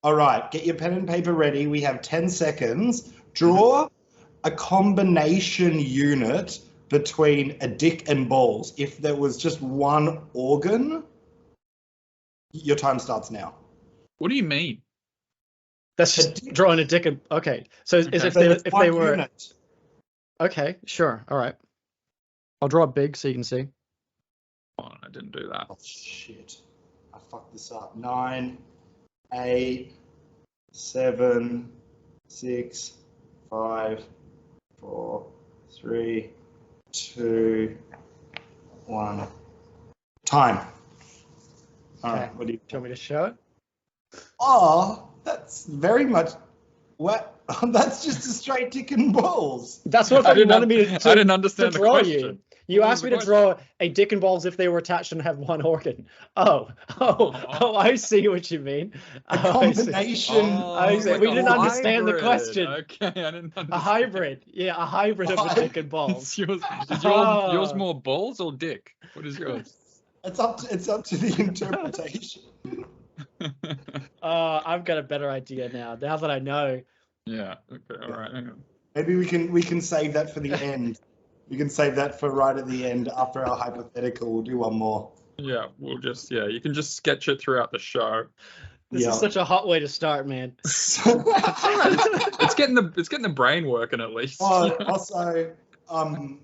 All right, get your pen and paper ready. We have 10 seconds. Draw a combination unit between a dick and balls. If there was just one organ, your time starts now. What do you mean? That's just drawing a dick and... Okay, so is if they were... Unit. Okay, sure, all right. I'll draw it big so you can see. Oh, I didn't do that. Oh, shit. I fucked this up. 9, 8, 7, 6, 5, 4, 3, 2, 1. Time. All right, what do you want me to show it? Oh, that's very much... What? That's just a straight dick and balls. That's what you wanted me to I didn't understand the question. You asked me to draw a dick and balls if they were attached and have one organ. Oh, I see what you mean. A combination. I see. We didn't understand the question. Okay, I didn't understand. A hybrid. Yeah, a hybrid of a dick and balls. Yours more balls or dick? What is yours? It's up to the interpretation. I've got a better idea now that I know. Yeah. Okay. All right. Hang on. Maybe we can save that for the end. We can save that for right at the end after our hypothetical. We'll do one more. Yeah, you can just sketch it throughout the show. This is such a hot way to start, man. It's getting the brain working at least. Also,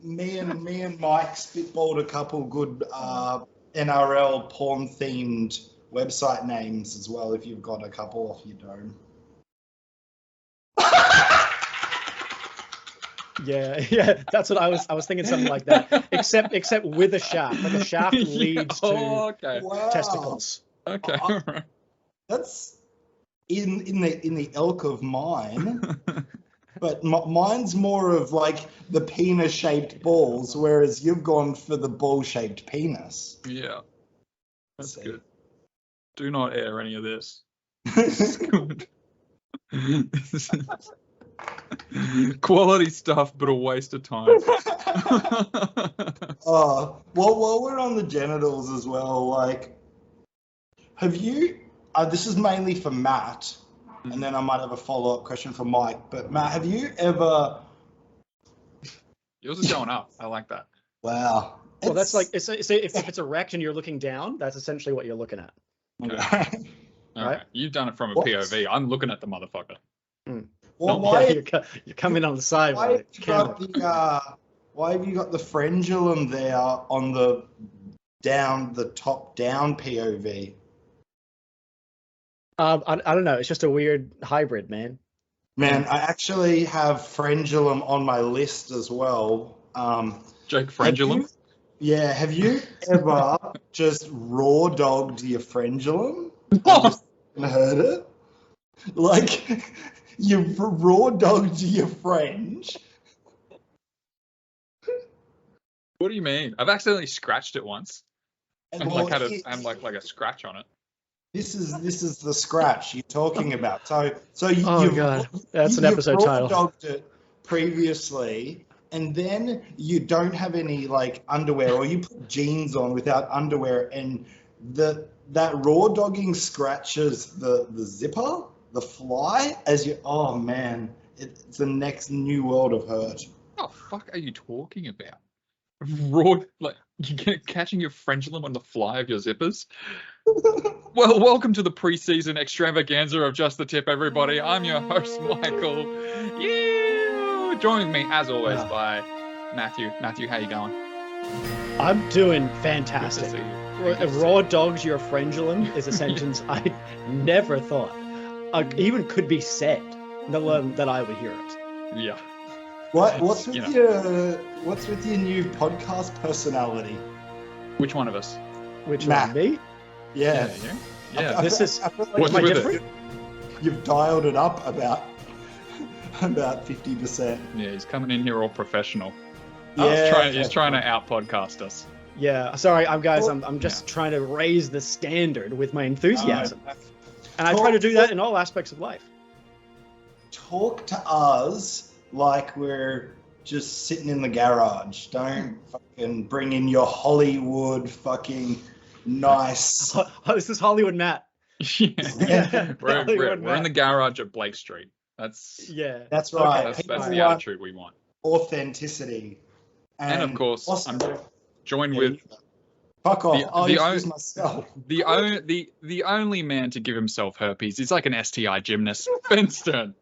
me and Mike spitballed a couple good NRL porn themed website names as well. If you've got a couple off your dome. Yeah, that's what I was thinking, something like that. Except with a shaft, like a shaft leads to testicles. Okay, right. That's in the ilk of mine, but mine's more of like the penis-shaped balls, whereas you've gone for the ball-shaped penis. Yeah, that's good. Do not air any of this. This is good. Quality stuff, but a waste of time. Well, while we're on the genitals as well, like, have you? This is mainly for Matt, and then I might have a follow-up question for Mike. But Matt, have you ever? Yours is going up. I like that. Wow. Well, that's like if it's erect and you're looking down, that's essentially what you're looking at. Okay. All right. You've done it from a POV. I'm looking at the motherfucker. Well, you're coming on the side. Why have you got the frenulum there on the top down POV? I don't know. It's just a weird hybrid, man. Man, I actually have frenulum on my list as well. Jake Frenulum? Have you ever just raw dogged your frenulum? Just heard it? Like, you raw dogged your French. What do you mean? I've accidentally scratched it once. And had a scratch on it. This is the scratch you're talking about. So God, that's an episode title. You've raw dogged it previously, and then you don't have any like underwear, or you put jeans on without underwear, and that raw dogging scratches the zipper, the fly, as you. Oh man, it's the next new world of hurt. What the fuck are you talking about? Raw, like you catching your frenulum on the fly of your zippers? Well, welcome to the preseason extravaganza of Just the Tip, everybody. I'm your host, Michael. You joining me as always by Matthew. Matthew, how you going? I'm doing fantastic. Raw dogs your frenulum is a sentence I never thought even could be said, let alone that I would hear it. Yeah. What's with your new podcast personality? Which one of us? Which one? Me? Yeah. I feel like what's with it? You've dialed it up about 50%. Yeah, he's coming in here all professional. Yeah, he's trying to out-podcast us. Yeah, sorry, I'm just trying to raise the standard with my enthusiasm. And I try to do that in all aspects of life. Talk to us like we're just sitting in the garage. Don't fucking bring in your Hollywood fucking nice. This is Hollywood Matt. Yeah. We're in the garage at Blake Street. That's That's right. Okay, that's the attitude we want. Authenticity. And of course, also, I'm joined with fuck off. I'll introduce myself. the only man to give himself herpes. He's like an STI gymnast. Ben Stern.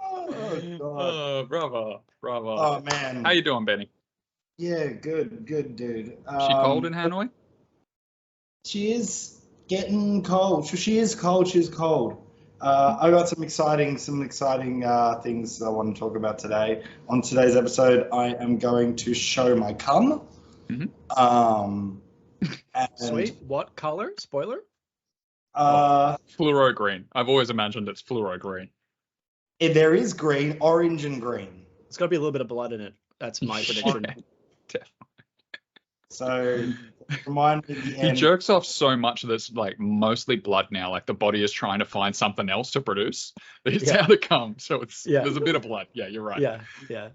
Oh, God. Oh, bravo. Oh, man. How you doing, Benny? Yeah, good, dude. She cold in Hanoi? She is getting cold. She is cold. I got some exciting things I want to talk about today. On today's episode, I am going to show my cum. Mm-hmm. Sweet. What color? Spoiler? Fluoro green. I've always imagined it's fluoro green. There is green, orange, and green. It's got to be a little bit of blood in it. That's my prediction. So, remind me at the end. He jerks off so much that's like mostly blood now. Like the body is trying to find something else to produce. It's how to come. So there's a bit of blood. Yeah, you're right. Yeah.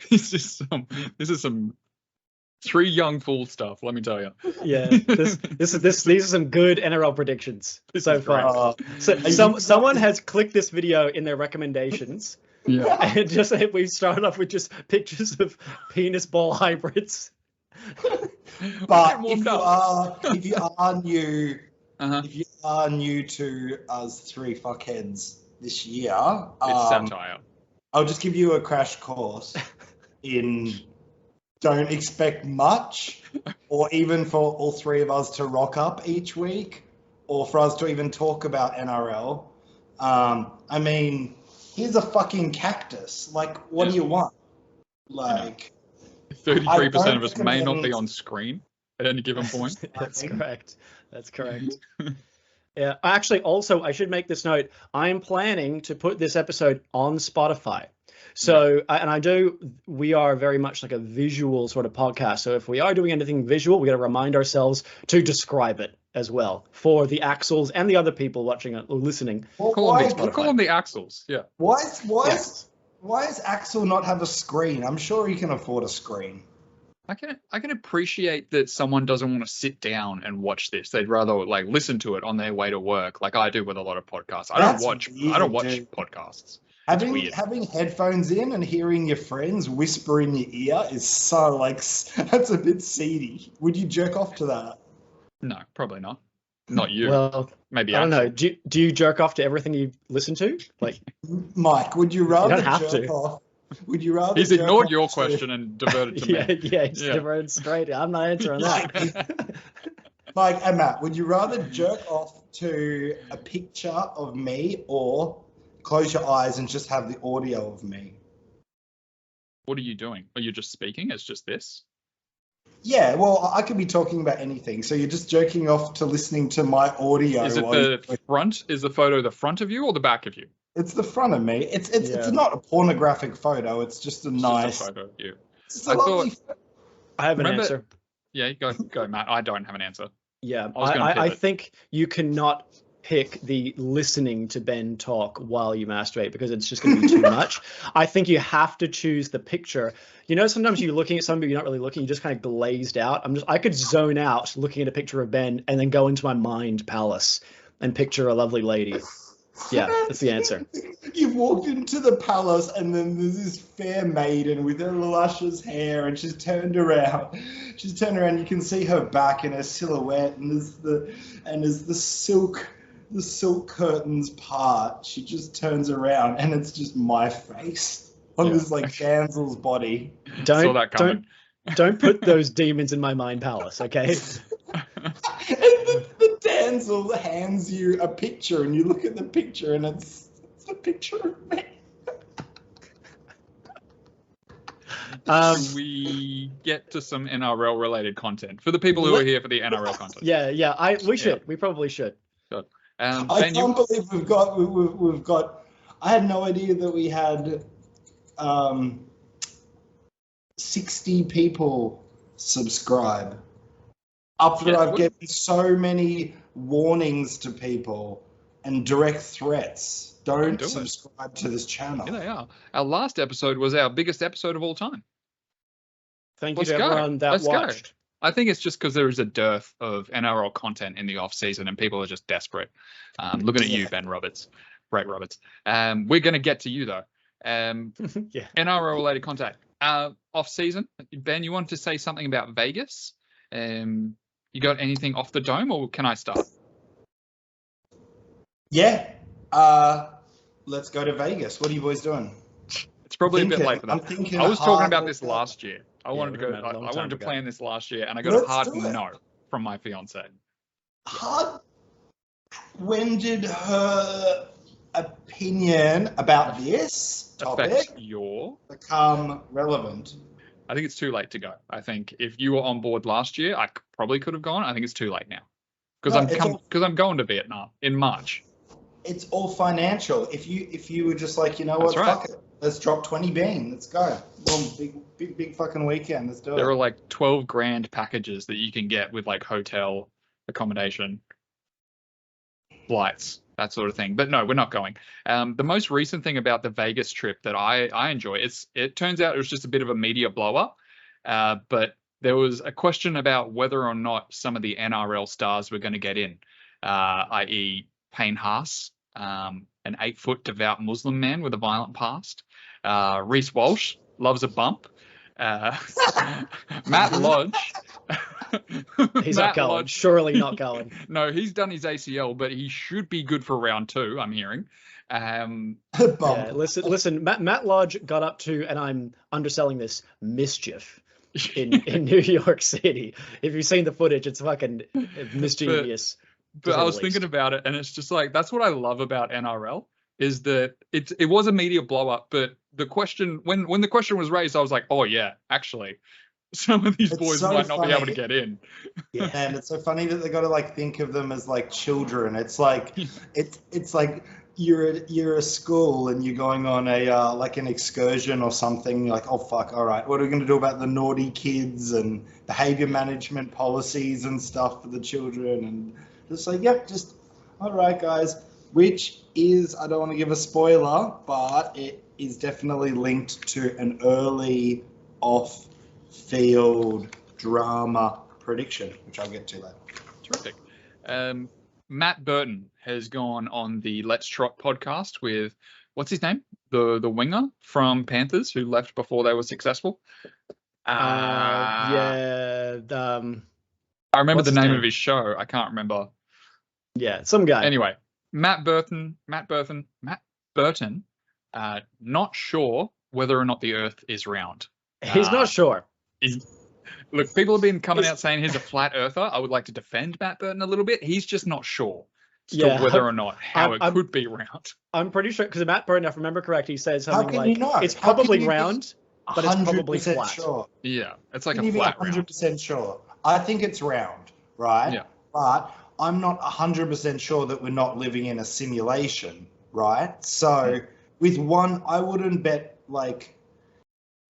This is some three young fool stuff. Let me tell you. Yeah, these are some good NRL predictions so far. Someone has clicked this video in their recommendations. Yeah, and just we started off with just pictures of penis ball hybrids. But if you are new, if you are new to us three fuckheads this year, it's satire. I'll just give you a crash course in don't expect much, or even for all three of us to rock up each week, or for us to even talk about NRL. I mean, here's a fucking cactus. Like, what do you want? Like, 33% of us may not be on screen at any given point. That's correct. Yeah, actually, also, I should make this note. I'm planning to put this episode on Spotify. So, we are very much like a visual sort of podcast. So if we are doing anything visual, we got to remind ourselves to describe it as well for the Axles and the other people watching or listening. Well, call them the Axles. Yeah. Why does Axel not have a screen? I'm sure he can afford a screen. I can appreciate that someone doesn't want to sit down and watch this. They'd rather like listen to it on their way to work, like I do with a lot of podcasts. I don't watch podcasts. Having headphones in and hearing your friends whisper in your ear is so that's a bit seedy. Would you jerk off to that? No, probably not. Not you. Well, maybe I don't know. Do you jerk off to everything you listen to? Like, Mike, would you rather you don't have jerk to. off? Would you rather? He's ignored your question and diverted to me. Yeah, he's diverted straight. I'm not answering that. Mike and Matt, would you rather jerk off to a picture of me or close your eyes and just have the audio of me? What are you doing? Are you just speaking? It's just this? Yeah, well, I could be talking about anything. So you're just jerking off to listening to my audio. Is it the front? Is the photo the front of you or the back of you? It's the front of me. It's not a pornographic photo. It's just a nice photo of you. I have an answer. Yeah, go, Matt. I don't have an answer. Yeah, I think you cannot pick the listening to Ben talk while you masturbate because it's just going to be too much. I think you have to choose the picture. You know, sometimes you're looking at somebody, you're not really looking, you're just kind of glazed out. I could zone out looking at a picture of Ben and then go into my mind palace and picture a lovely lady. Yeah, that's the answer. You've walked into the palace and then there's this fair maiden with her luscious hair and she's turned around. You can see her back and her silhouette and as the silk curtains part, she just turns around and it's just my face on this damsel's body. Don't put those demons in my mind palace, okay? And the damsel hands you a picture and you look at the picture and it's a picture of me. We get to some NRL related content for the people who are here for the NRL content. Yeah. We probably should. Good. I can't believe we've got. I had no idea that we had 60 people subscribe. After I've given so many warnings to people and direct threats, don't subscribe to this channel. Here they are. Our last episode was our biggest episode of all time. Thank you to everyone that watched. I think it's just because there is a dearth of NRL content in the off season and people are just desperate. Looking at you, Ben Roberts, Brett Roberts. We're going to get to you though. Yeah. NRL related content off season. Ben, you wanted to say something about Vegas? You got anything off the dome, or can I start? Yeah. Let's go to Vegas. What are you boys doing? It's probably a bit late for that. I was talking about this last year. I wanted to go. I wanted to plan this last year, and I got a hard no from my fiance. Hard. When did her opinion about this topic become relevant? I think it's too late to go. I think if you were on board last year, I probably could have gone. I think it's too late now because I'm going to Vietnam in March. It's all financial. If you were just like, you know what, fuck it, let's drop 20 bean, let's go. Well, big fucking weekend, let's do it. There are like 12 grand packages that you can get with like hotel, accommodation, flights, that sort of thing. But no, we're not going. The most recent thing about the Vegas trip that I enjoy, it turns out it was just a bit of a media blow up, but there was a question about whether or not some of the NRL stars were going to get in, i.e. Payne Haas, an 8-foot devout Muslim man with a violent past. Reece Walsh loves a bump. Matt Lodge. He's not going. Lodge. Surely not going. No, he's done his ACL, but he should be good for round 2, I'm hearing. Yeah, listen. Matt Lodge got up to, and I'm underselling this, mischief in New York City. If you've seen the footage, it's fucking mischievous. But I was thinking about it, and it's just like, that's what I love about NRL, is that it was a media blow up, but the question, when the question was raised, I was like, oh yeah, actually, some of these boys might not be able to get in. Yeah, and it's so funny that they got to like think of them as like children. It's like it's like you're a school and you're going on a like an excursion or something. You're like, oh fuck, all right, what are we going to do about the naughty kids and behavior management policies and stuff for the children? And just like, yep, just all right, guys. Which is, I don't want to give a spoiler, but it is definitely linked to an early off-field drama prediction, which I'll get to later. Terrific. Matt Burton has gone on the Let's Trot podcast with, what's his name? The winger from Panthers who left before they were successful. Yeah. I remember the name of his show. I can't remember. Yeah, some guy. Anyway, Matt Burton, not sure whether or not the Earth is round. He's not sure. Look, people have been coming out saying he's a flat earther. I would like to defend Matt Burton a little bit. He's just not sure whether or not how it could be round. I'm pretty sure, because Matt Burton, if I remember correct, he said something like, it's probably round, but it's probably flat. Sure. Yeah, it's like a flat round. 100% sure. I think it's round, right? Yeah. But I'm not 100% sure that we're not living in a simulation, right? So with one, I wouldn't bet like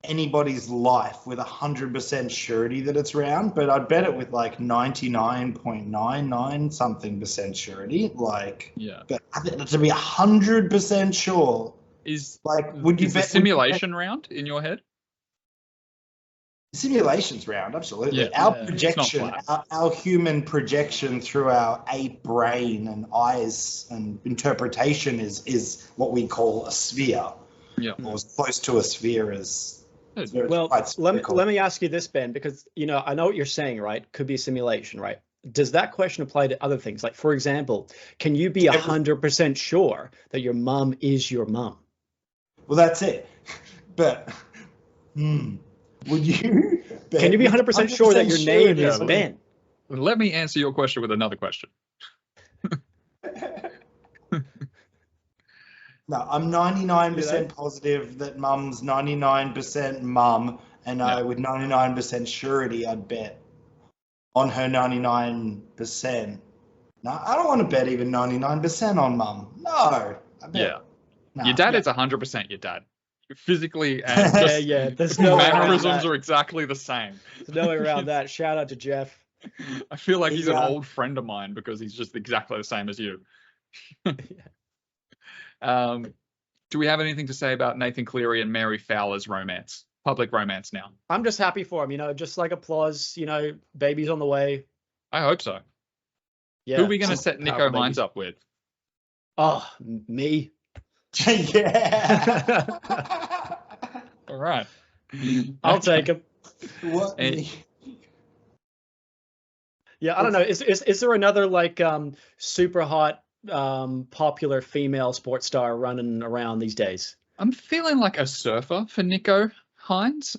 anybody's life with 100% surety that it's round, but I'd bet it with like 99.99 something percent surety. Like, yeah. But to be 100% sure is like, would you bet the simulation round in your head? Simulation's round, absolutely. Yeah, our projection, our human projection through our ape brain and eyes and interpretation is what we call a sphere. Yeah. Or as close to a sphere as. Well, let me ask you this, Ben, because I know what you're saying, right? Could be a simulation, right? Does that question apply to other things? Like, for example, can you be 100% sure that your mum is your mum? Well, that's it. But would you? Can you be 100% sure that your name is Ben? Let me answer your question with another question. No, I'm 99% positive that mum's 99% mum, and I, with 99% surety, I'd bet on her 99%. No, I don't want to bet even 99% on mum. No. I bet. Yeah. No, your dad is 100% your dad. Physically and just there's no mannerisms are exactly the same. There's no way around that. Shout out to Jeff. I feel like he's an old friend of mine because he's just exactly the same as you. Do we have anything to say about Nathan Cleary and Mary Fowler's romance? public romance now. I'm just happy for him, you know, just like applause, you know, baby's on the way. I hope so. Yeah. Who are we going to set Nico powerful Hines baby. up with? Oh, me. Yeah. All right. I'll take him. What? And- Yeah, I don't know. Is there another like super hot popular female sports star running around these days? I'm feeling like a surfer for Nico Hines.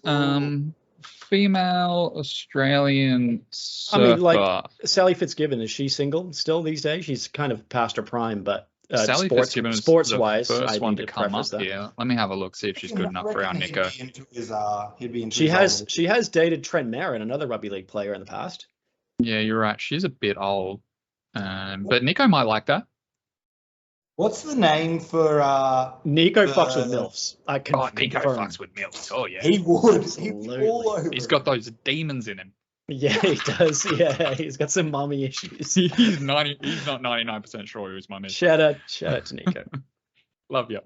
Female Australian surfer. I mean, like Sally Fitzgibbon, is she single still these days? She's kind of past her prime, but Sally Fitzgibbon is sports-wise, the first I one need to come up preface that. here. Let me have a look, see if she's good enough for our Nico. He'd be into She his has dated Trent Merritt, another rugby league player in the past. Yeah, you're right. She's a bit old. But Nico might like that. What's the name for Nico fucks with MILFs. I can Nico confirm. fucks with milks. Oh, yeah. He would. Absolutely. He'd be all over He's it. got those demons in him. Yeah, he does. Yeah, he's got some mommy issues. He's not 99% sure he was my mate. Shout out to Nico. Love you.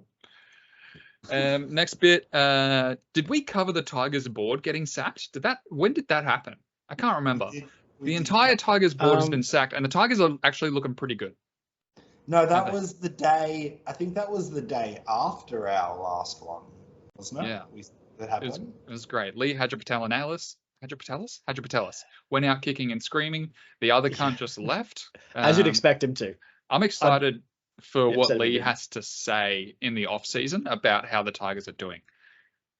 Next bit. Did we cover the Tigers board getting sacked? When did that happen? I can't remember. The entire Tigers board has been sacked, and the Tigers are actually looking pretty good. No, that was the day. I think that was the day after our last one, wasn't it? Yeah. That happened. It was great. Lee Hadjipatelis went out kicking and screaming. The other cunt just left. As you'd expect him to. I'm excited for what said it Lee again. has to say in the off season about how the Tigers are doing.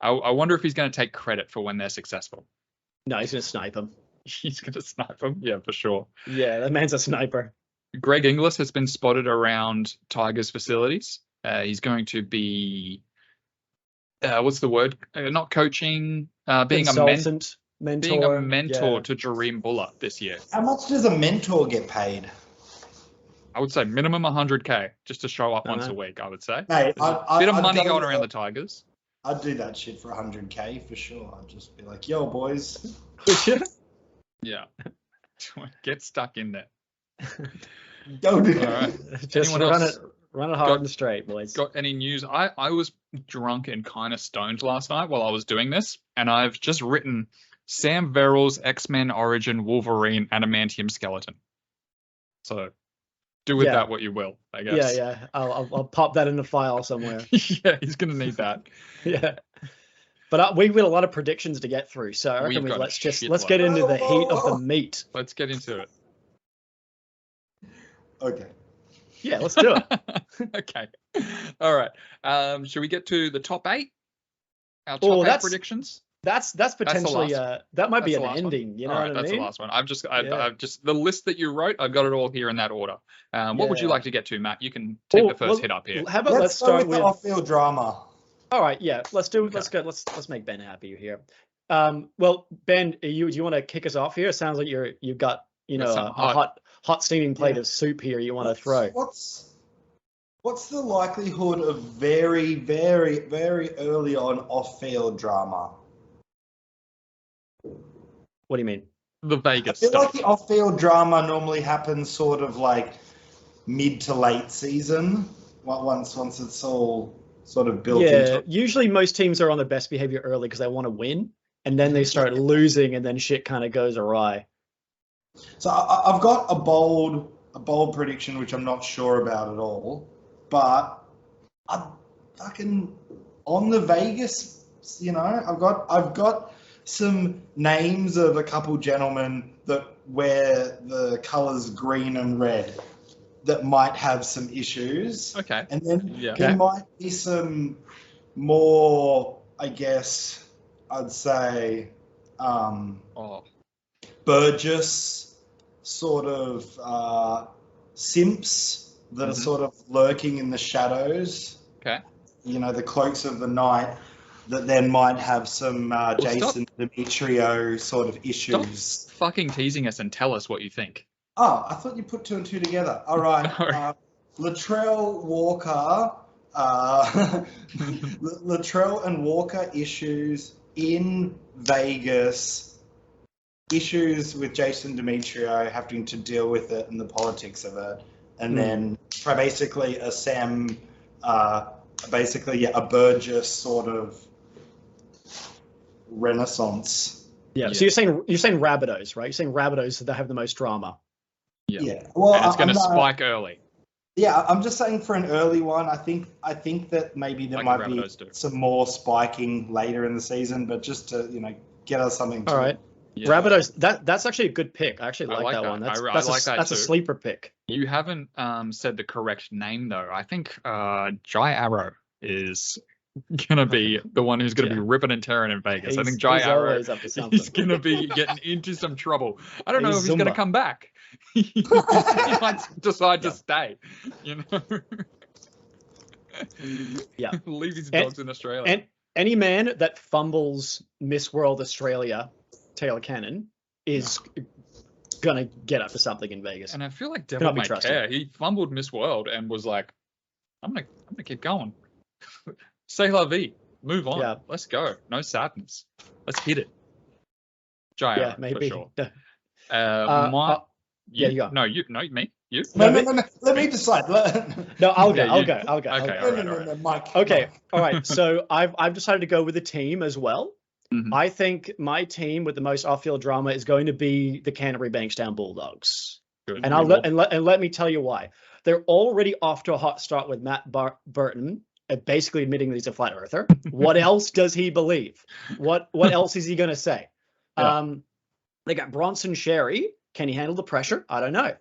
I wonder if he's going to take credit for when they're successful. No, he's going to snipe him. He's going to snipe them. Yeah, for sure. Yeah, that man's a sniper. Greg Inglis has been spotted around Tigers facilities. He's going to be, what's the word? Not coaching, being Consultant, mentor. being a mentor yeah. to Jareem Buller this year. How much does a mentor get paid? I would say minimum 100K just to show up once a week, I would say. Hey, There's a bit of money going around the Tigers. I'd do that shit for 100K for sure. I'd just be like, yo, boys. Yeah. Get stuck in there. Go do All right. Just Anyone else run it hard and straight, boys. got any news? I was drunk and kind of stoned last night while I was doing this, and I've just written Sam Verrill's X-Men Origin Wolverine Adamantium Skeleton. So do with that what you will, I guess. Yeah. I'll pop that in the file somewhere. Yeah, he's going to need that. Yeah. But we've got a lot of predictions to get through, so I reckon We've got let's a get shitload. into the heat of the meat. Let's get into it. Okay. Yeah, let's do it. Okay. All right. Should we get to the top 8? Our top 8 predictions? That's potentially that might be an ending. You know All right, what I that's mean? the last one. I've just the list that you wrote. I've got it all here in that order. What would you like to get to, Matt? You can take the first hit up here. How about let's start start with the off-field drama. All right, yeah, let's do. Okay. Let's go. Let's make Ben happy here. Well, Ben, do you want to kick us off here? It sounds like you've got a hot steaming plate of soup here you want to throw. What's the likelihood of very, very, very early on off-field drama? What do you mean? The Vegas I feel stuff. like the off-field drama normally happens sort of like mid to late season. Once it's all sort of built into. Usually most teams are on their best behavior early because they want to win, and then they start losing, and then shit kind of goes awry. So I've got a bold prediction, which I'm not sure about at all, but I'm fucking on the Vegas. I've got some names of a couple gentlemen that wear the colors green and red that might have some issues. Okay. And then there might be some more, I guess, I'd say, Burgess sort of simps that are sort of lurking in the shadows. Okay. The cloaks of the night that then might have some Jason Demetrio sort of issues. Stop fucking teasing us and tell us what you think. Oh, I thought you put 2 and 2 together. All right. Latrell Walker, Latrell and Walker issues in Vegas, issues with Jason Demetrio having to deal with it and the politics of it, and then basically a Sam, a Burgess sort of renaissance. Yeah. So you're saying Rabbitohs, right? You're saying Rabbitohs that have the most drama. Yeah. Well, And it's going to spike early. Yeah, I'm just saying for an early one, I think that maybe there might be some more spiking later in the season, but just to get us something. All right. Yeah. Rabbitohs, that's actually a good pick. I actually like that one. That's a sleeper pick. You haven't said the correct name though. I think Jai Arrow is gonna be the one who's gonna be ripping and tearing in Vegas. I think Jai Arrow is gonna be getting into some trouble. I don't know if he's gonna come back. He might decide to stay. Yeah. Leave his dogs in Australia. And any man that fumbles Miss World Australia, Taylor Cannon, is gonna get up for something in Vegas. And I feel like Devil May Care. He fumbled Miss World and was like, I'm gonna keep going. Say la vie. Move on. Yeah. Let's go. No sadness. Let's hit it. Jai maybe. For sure. You go. No, me. You. No. Let me decide. No, I'll go. Okay. No, Mike. Okay. All right. So I've decided to go with a team as well. Mm-hmm. I think my team with the most off-field drama is going to be the Canterbury Bankstown Bulldogs. Good. And let me tell you why. They're already off to a hot start with Matt Burton basically admitting that he's a flat earther. What else does he believe? What else is he going to say? Yeah. They got Bronson Sherry. Can he handle the pressure? I don't know.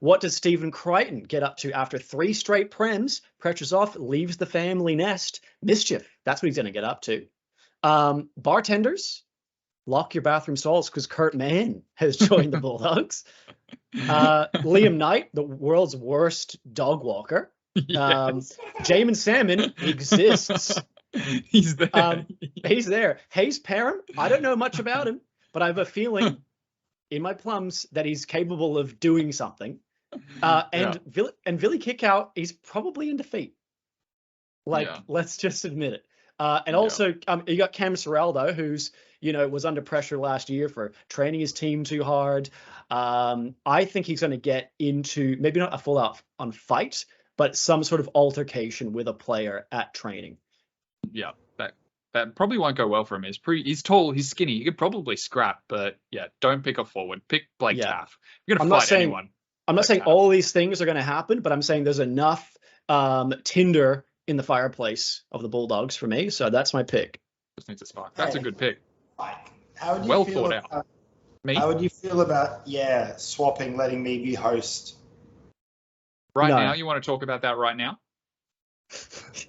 What does Stephen Crichton get up to after 3 straight prems? Pressure's off, leaves the family nest. Mischief. That's what he's going to get up to. Bartenders, lock your bathroom stalls because Kurt Mann has joined the Bulldogs. Liam Knight, the world's worst dog walker. Yes. Jamin Salmon exists. He's there. He's there. Hayes Parham, I don't know much about him, but I have a feeling in my plums that he's capable of doing something. And Billy Kickout, he's probably in defeat. Let's just admit it. And also, you got Cam Serraldo, who's, was under pressure last year for training his team too hard. I think he's going to get into maybe not a full-out on fight, but some sort of altercation with a player at training. Yeah, that probably won't go well for him. He's tall, he's skinny. He could probably scrap, but don't pick a forward. Pick Blake Taff. You're going to fight anyone. I'm not saying all these things are going to happen, but I'm saying there's enough tinder in the fireplace of the Bulldogs for me. So that's my pick. Just needs a spark. That's a good pick. How would you well feel thought about, out. Me? How would you feel about, swapping, letting me be host? Right now? You want to talk about that right now?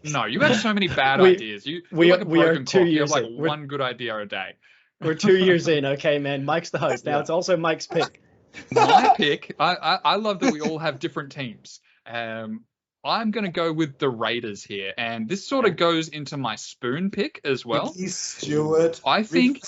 No, you have so many bad ideas. You're like a broken clock. You have one good idea a day. We're 2 years in. Okay, man. Mike's the host. Now it's also Mike's pick. My pick, I love that we all have different teams. I'm going to go with the Raiders here. And this sort of goes into my spoon pick as well. Ricky Stewart. I think,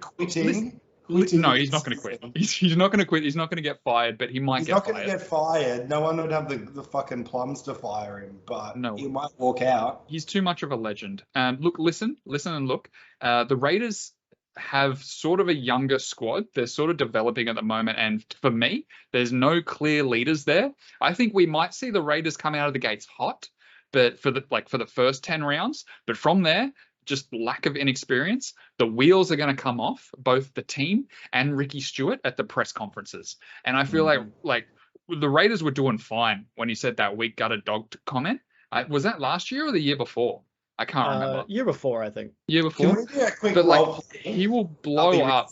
quitting. No, he's not going to quit. He's not going to quit. He's not going to get fired, but he might get fired. He's not going to get fired. No one would have the fucking plums to fire him, but he might walk out. He's too much of a legend. Look, listen and look. The Raiders have sort of a younger squad. They're sort of developing at the moment, and for me, there's no clear leaders there. I think we might see the Raiders come out of the gates hot, but for the first 10 rounds, but from there, just lack of inexperience, the wheels are going to come off both the team and Ricky Stewart at the press conferences. And I feel like the Raiders were doing fine when he said that weak gutted dog comment. Was that last year or the year before? I can't remember. Year before, I think. Year before. But he will blow up.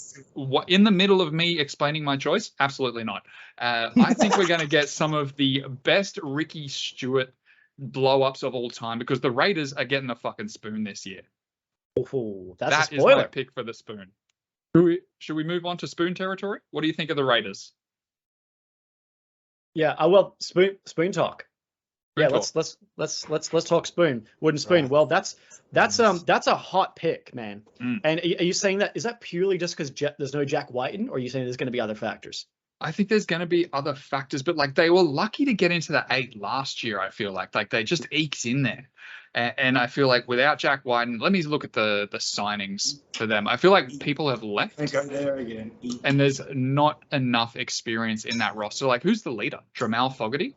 In the middle of me explaining my choice? Absolutely not. I think we're going to get some of the best Ricky Stewart blow-ups of all time because the Raiders are getting the fucking spoon this year. Oh, that's that a spoiler. Is my pick for the spoon. Should we move on to spoon territory? What do you think of the Raiders? Yeah, spoon talk. Let's talk spoon. Wooden spoon. Right. Well, that's a hot pick, man. And are you saying that is that purely just because there's no Jack Whiten, or are you saying there's going to be other factors? I think there's going to be other factors, but they were lucky to get into the 8 last year. I feel like they just eked in there, and I feel like without Jack Whiten, let me look at the signings for them. I feel like people have left. Go there again. And there's not enough experience in that roster. Who's the leader? Jamal Fogarty.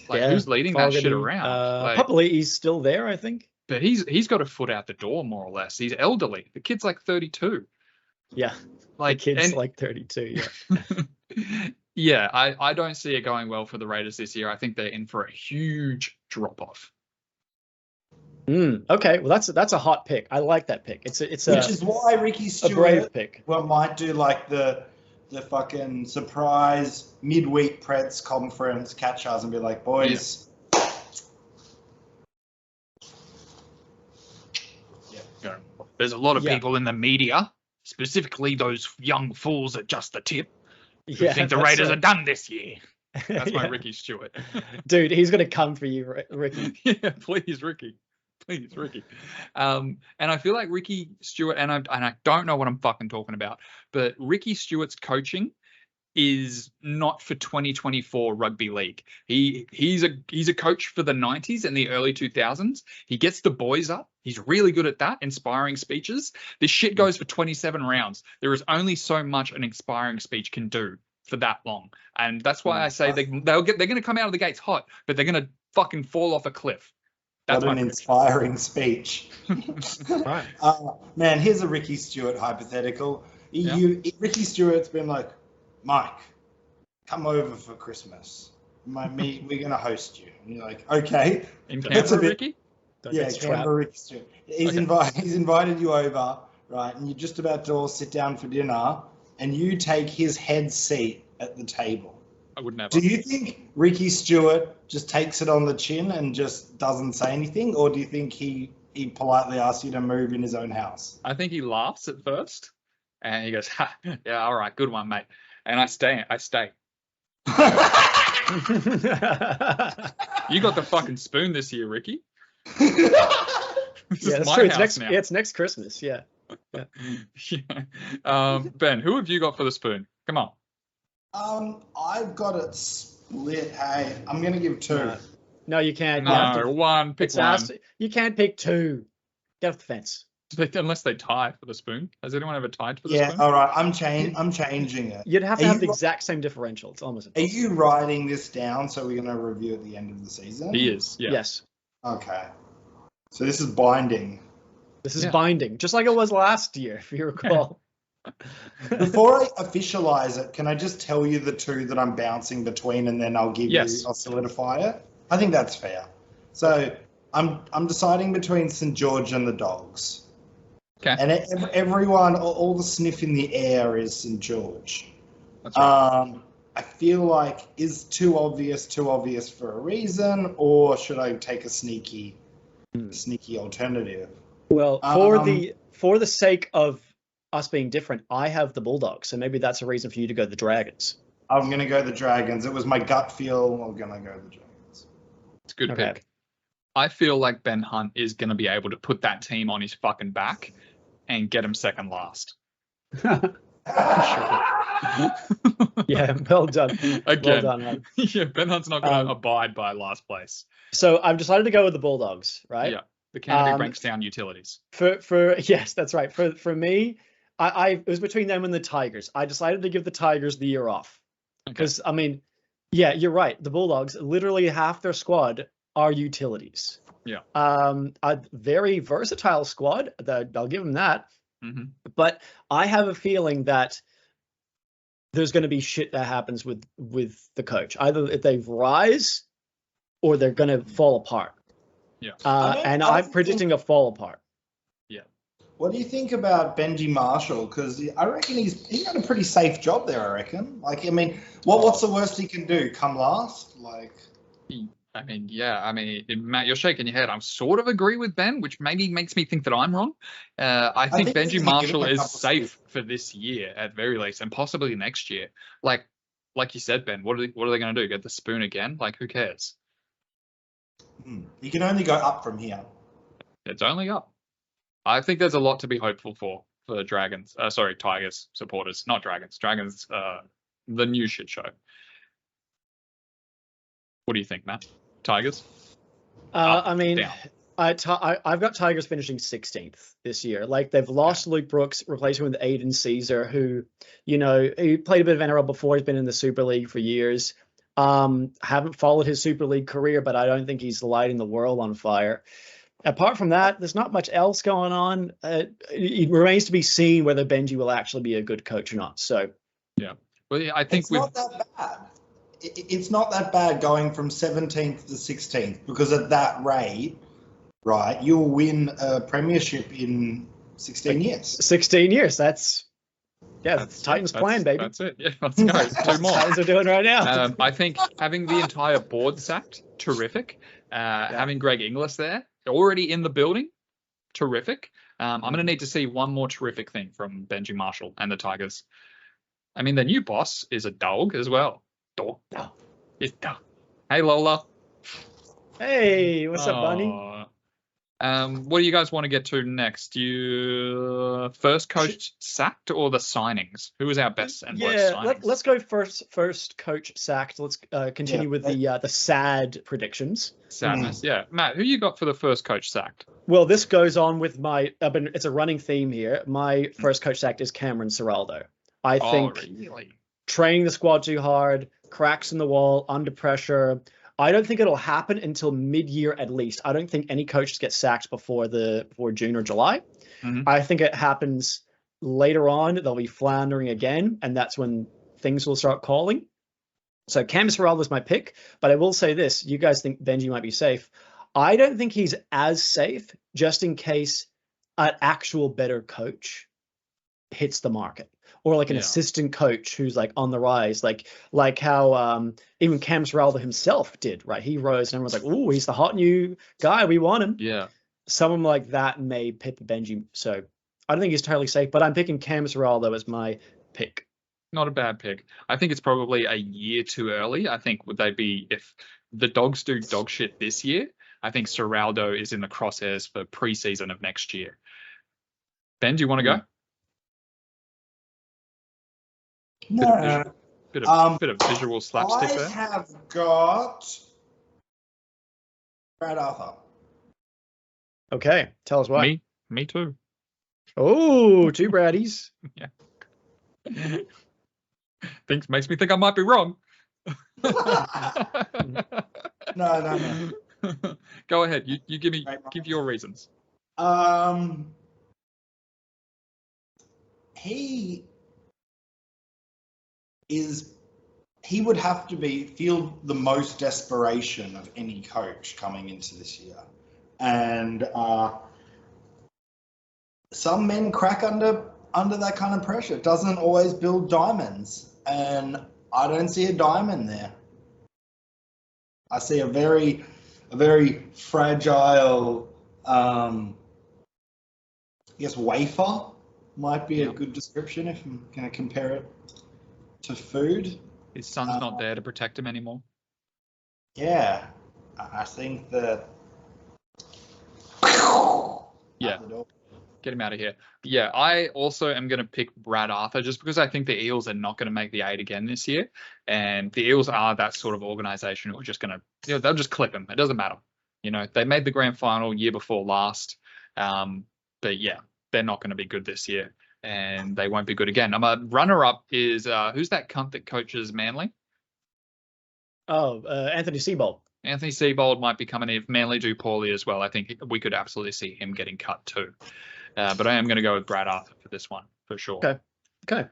Who's leading Fogarty, that shit around? Probably he's still there, I think. but he's got a foot out the door, more or less. He's elderly. The kid's like 32. Yeah, Like, the kid's and, like 32. Yeah. yeah, I don't see it going well for the Raiders this year. I think they're in for a huge drop off. Okay, well that's a hot pick. I like that pick. Which is why Ricky Stewart a brave pick. Might do like the fucking surprise midweek Preds conference, catch us and be like, boys. Yeah. There's a lot of people in the media, specifically those young fools at Just the Tip, who think the Raiders are done this year. That's my Ricky Stewart. Dude, he's gonna come for you, Ricky. Yeah, please, Ricky. Please, Ricky. And I feel like Ricky Stewart, and I don't know what I'm fucking talking about, but Ricky Stewart's coaching is not for 2024 rugby league. He's a coach for the 90s and the early 2000s. He gets the boys up. He's really good at that, inspiring speeches. This shit goes for 27 rounds. There is only so much an inspiring speech can do for that long, and that's why I say they're going to come out of the gates hot, but they're going to fucking fall off a cliff. That's what an inspiring speech. Right. Man, here's a Ricky Stewart hypothetical. Ricky Stewart's been like, Mike, come over for Christmas. We're going to host you. And you're like, okay. In Canberra, Ricky? Yeah, Canberra Ricky Stewart. He's invited you over, right? And you're just about to all sit down for dinner, and you take his head seat at the table. I would never. Do you think Ricky Stewart just takes it on the chin and just doesn't say anything, or do you think he politely asks you to move in his own house? I think he laughs at first, and he goes, ha, "Yeah, all right, good one, mate." And I stay. You got the fucking spoon this year, Ricky. That's true. It's next Christmas. Yeah. Ben, who have you got for the spoon? Come on. I've got it split. Hey, I'm going to give two. No, you can't. No, one. Pick one. You can't pick two. Get off the fence. Unless they tie for the spoon. Has anyone ever tied for the spoon? Yeah, all right. I'm changing it. You'd have to have the exact same differential. It's almost impossible. Are you writing this down so we're going to review at the end of the season? He is, yeah. Yes. Okay. So this is binding. This is binding, just like it was last year, if you recall. Before I officialize it, can I just tell you the two that I'm bouncing between, and then I'll solidify it? I think that's fair. So I'm deciding between St. George and the Dogs. Okay. And everyone, all the sniff in the air is St. George. That's right. I feel like, is too obvious for a reason, or should I take a sneaky alternative? Well, for the sake of us being different, I have the Bulldogs, so maybe that's a reason for you to go the Dragons. I'm going to go the Dragons. It was my gut feel. I'm going to go the Dragons. It's a good pick. I feel like Ben Hunt is going to be able to put that team on his fucking back and get him second last. Yeah, well done. Again, well done, man. Yeah, Ben Hunt's not going to abide by last place. So I've decided to go with the Bulldogs, right? Yeah, the Canterbury Bankstown Utilities. Yes, that's right. For me, it was between them and the Tigers. I decided to give the Tigers the year off because I mean, yeah, you're right. The Bulldogs, literally half their squad are utilities. Yeah. A very versatile squad. I'll give them that. Mm-hmm. But I have a feeling that there's going to be shit that happens with the coach. Either they rise or they're going to fall apart. Yeah. And I'm predicting a fall apart. Yeah. What do you think about Benji Marshall? Because I reckon he got a pretty safe job there. I reckon. Like, I mean, what's the worst he can do? Come last? Like. I mean, yeah. I mean, Matt, you're shaking your head. I sort of agree with Ben, which maybe makes me think that I'm wrong. I think Benji Marshall is safe for this year at very least, and possibly next year. Like you said, Ben, what are they going to do? Get the spoon again? Like, who cares? You can only go up from here. It's only up. I think there's a lot to be hopeful for Tigers supporters, not Dragons. Dragons, the new shit show. What do you think, Matt? Tigers? I mean, I've got Tigers finishing 16th this year. Like, they've lost Luke Brooks, replaced him with Aiden Caesar, who, he played a bit of NRL before. He's been in the Super League for years. Haven't followed his Super League career, but I don't think he's lighting the world on fire. Apart from that, there's not much else going on. It remains to be seen whether Benji will actually be a good coach or not. So, yeah. Well, yeah, I think it's not that bad. It's not that bad going from 17th to 16th, because at that rate, right, you'll win a premiership in 16 years. 16 years. That's Titans' plan, baby. That's it. Yeah, let's go. 2 more. Titans are doing right now. I think having the entire board sacked, terrific. Having Greg Inglis there, already in the building, terrific. I'm going to need to see one more terrific thing from Benji Marshall and the Tigers. I mean, the new boss is a dog as well. Dog. It's dog. Hey, Lola. Hey, what's up, Bunny? What do you guys want to get to next? You first coach sacked or the signings? Who was our best and worst signings? Let's go first coach sacked. Let's continue with the sad predictions. Sadness, yeah. Matt, who you got for the first coach sacked? Well, this goes on with my. It's a running theme here. My first coach sacked is Cameron Ciraldo. I think training the squad too hard, cracks in the wall, under pressure. I don't think it'll happen until mid-year at least. I don't think any coaches get sacked before June or July. Mm-hmm. I think it happens later on. They'll be floundering again, and that's when things will start calling. So Cam Ciraldo is my pick, but I will say this. You guys think Benji might be safe. I don't think he's as safe, just in case an actual better coach hits the market. Or like an assistant coach who's like on the rise, like how even Cam Ciraldo himself did, right? He rose and everyone's like, "Ooh, he's the hot new guy. We want him." Yeah. Someone like that may pip Benji. So I don't think he's totally safe, but I'm picking Cam Ciraldo as my pick. Not a bad pick. I think it's probably a year too early. I think if the Dogs do dog shit this year, I think Ciraldo is in the crosshairs for preseason of next year. Ben, do you want to go? No. Bit of visual slapstick there. I have got Brad Arthur. Okay, tell us why. Me too. Oh, 2 Braddies. Yeah. Makes me think I might be wrong. No. Go ahead. You give your reasons. He would have to feel the most desperation of any coach coming into this year. And some men crack under that kind of pressure. It doesn't always build diamonds. And I don't see a diamond there. I see a very fragile, I guess wafer might be a good description if I'm going to compare it to food. His son's not there to protect him anymore. Yeah, I think that. Yeah, get him out of here. Yeah, I also am going to pick Brad Arthur just because I think the Eels are not going to make the 8 again this year, and the Eels are that sort of organisation who are just going to, they'll just clip him. It doesn't matter. They made the grand final year before last, but yeah, they're not going to be good this year. And they won't be good again. A runner-up is who's that cunt that coaches Manly? Oh, Anthony Seibold. Anthony Seibold might be coming in if Manly do poorly as well. I think we could absolutely see him getting cut too. But I am going to go with Brad Arthur for this one for sure. Okay.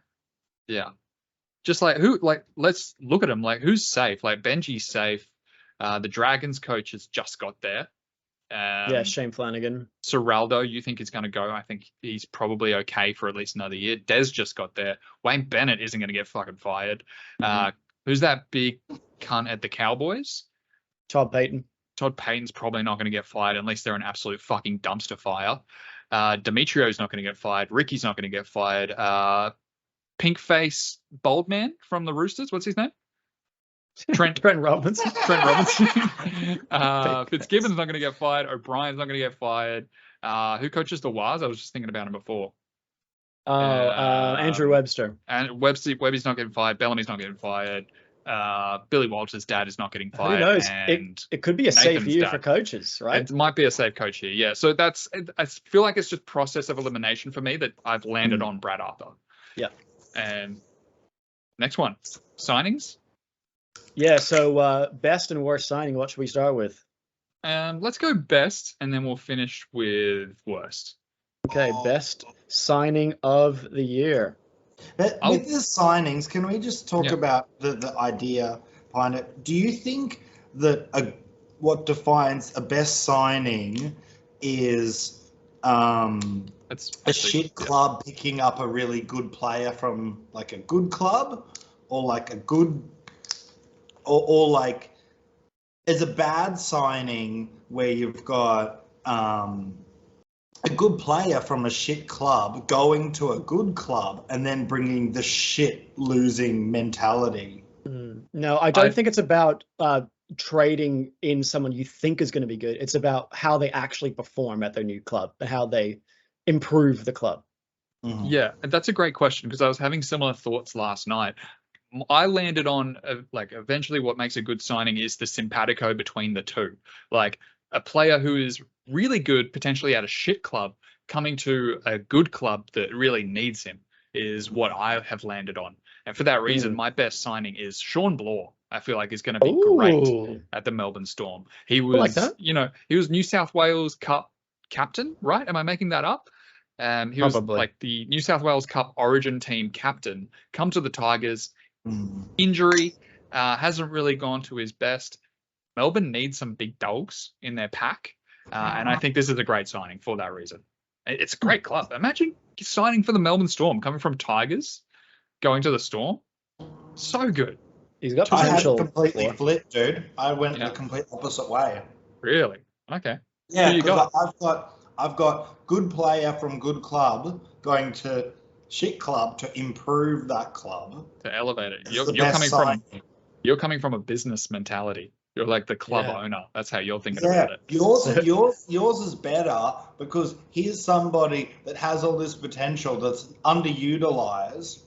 Yeah. Just let's look at him. Who's safe? Benji's safe. The Dragons coach has just got there. Shane Flanagan. Ciraldo, you think is going to go? I think he's probably okay for at least another year. Des just got there. Wayne Bennett isn't going to get fucking fired. Mm-hmm. Who's that big cunt at the Cowboys? Todd Payton. Todd Payton's probably not going to get fired unless they're an absolute fucking dumpster fire. Demetrio's not going to get fired. Ricky's not going to get fired. Pink face bald man from the Roosters. What's his name? Trent Robinson. Fitzgibbon's not going to get fired. O'Brien's not going to get fired. Who coaches the Waz? I was just thinking about him before. Andrew Webster. And Webby's not getting fired. Bellamy's not getting fired. Billy Walters' dad is not getting fired. Who knows? And it could be a safe year for coaches, right? It might be a safe coach here, yeah. So I feel like it's just process of elimination for me that I've landed on Brad Arthur. Yeah. And next one, signings. Yeah, so best and worst signing, what should we start with? Let's go best, and then we'll finish with worst. Okay, best signing of the year. But with the signings, can we just talk about the idea behind it? Do you think that what defines a best signing is a shit club picking up a really good player from like a good club, or like a good, or like is a bad signing where you've got a good player from a shit club going to a good club and then bringing the shit losing mentality? No, I don't think it's about trading in someone you think is going to be good. It's about how they actually perform at their new club and how they improve the club. Yeah, and that's a great question, because I was having similar thoughts last night. I landed on eventually what makes a good signing is the simpatico between the two. Like a player who is really good, potentially at a shit club, coming to a good club that really needs him is what I have landed on. And for that reason, my best signing is Sean Bloor. I feel like is going to be great at the Melbourne Storm. He was, he was New South Wales Cup captain, right? Am I making that up? He was like the New South Wales Cup Origin team captain, come to the Tigers. Injury hasn't really gone to his best. Melbourne needs some big dogs in their pack, and I think this is a great signing for that reason. It's a great club. Imagine signing for the Melbourne Storm, coming from Tigers, going to the Storm. So good. He's got potential. I had completely flipped, dude. I went the complete opposite way. Really? Okay. Yeah, because I've got good player from good club going to shit club to improve that club, to elevate it. You're coming from a business mentality. You're like the club owner. That's how you're thinking about it. Yours is better because here's somebody that has all this potential that's underutilized.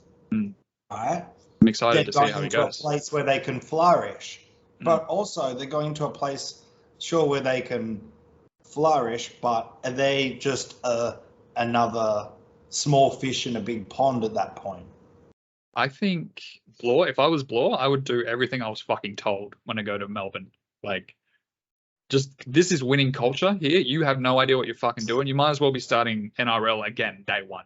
Right? I'm excited to see how he goes. A place where they can flourish, but also they're going to a place, where they can flourish, but are they just another small fish in a big pond at that point? I think Bloor, if I was Bloor, I would do everything I was fucking told when I go to Melbourne. Like, just, this is winning culture here. You have no idea what you're fucking doing. You might as well be starting NRL again, day one,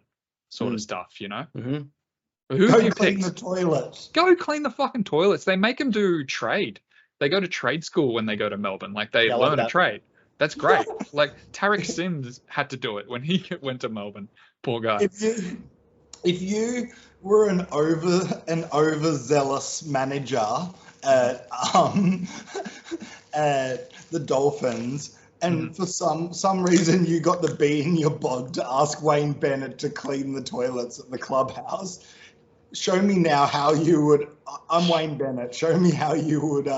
sort of stuff, you know? Who Go clean the toilets. Go clean the fucking toilets. They make them do trade. They go to trade school when they go to Melbourne. Like, they learn a trade. That's great. Like, Tarek Sims had to do it when he went to Melbourne. Poor guy. If you were an overzealous manager at the Dolphins, and for some reason you got the bee in your bod to ask Wayne Bennett to clean the toilets at the clubhouse, show me now how you would. I'm Wayne Bennett. Show me how you would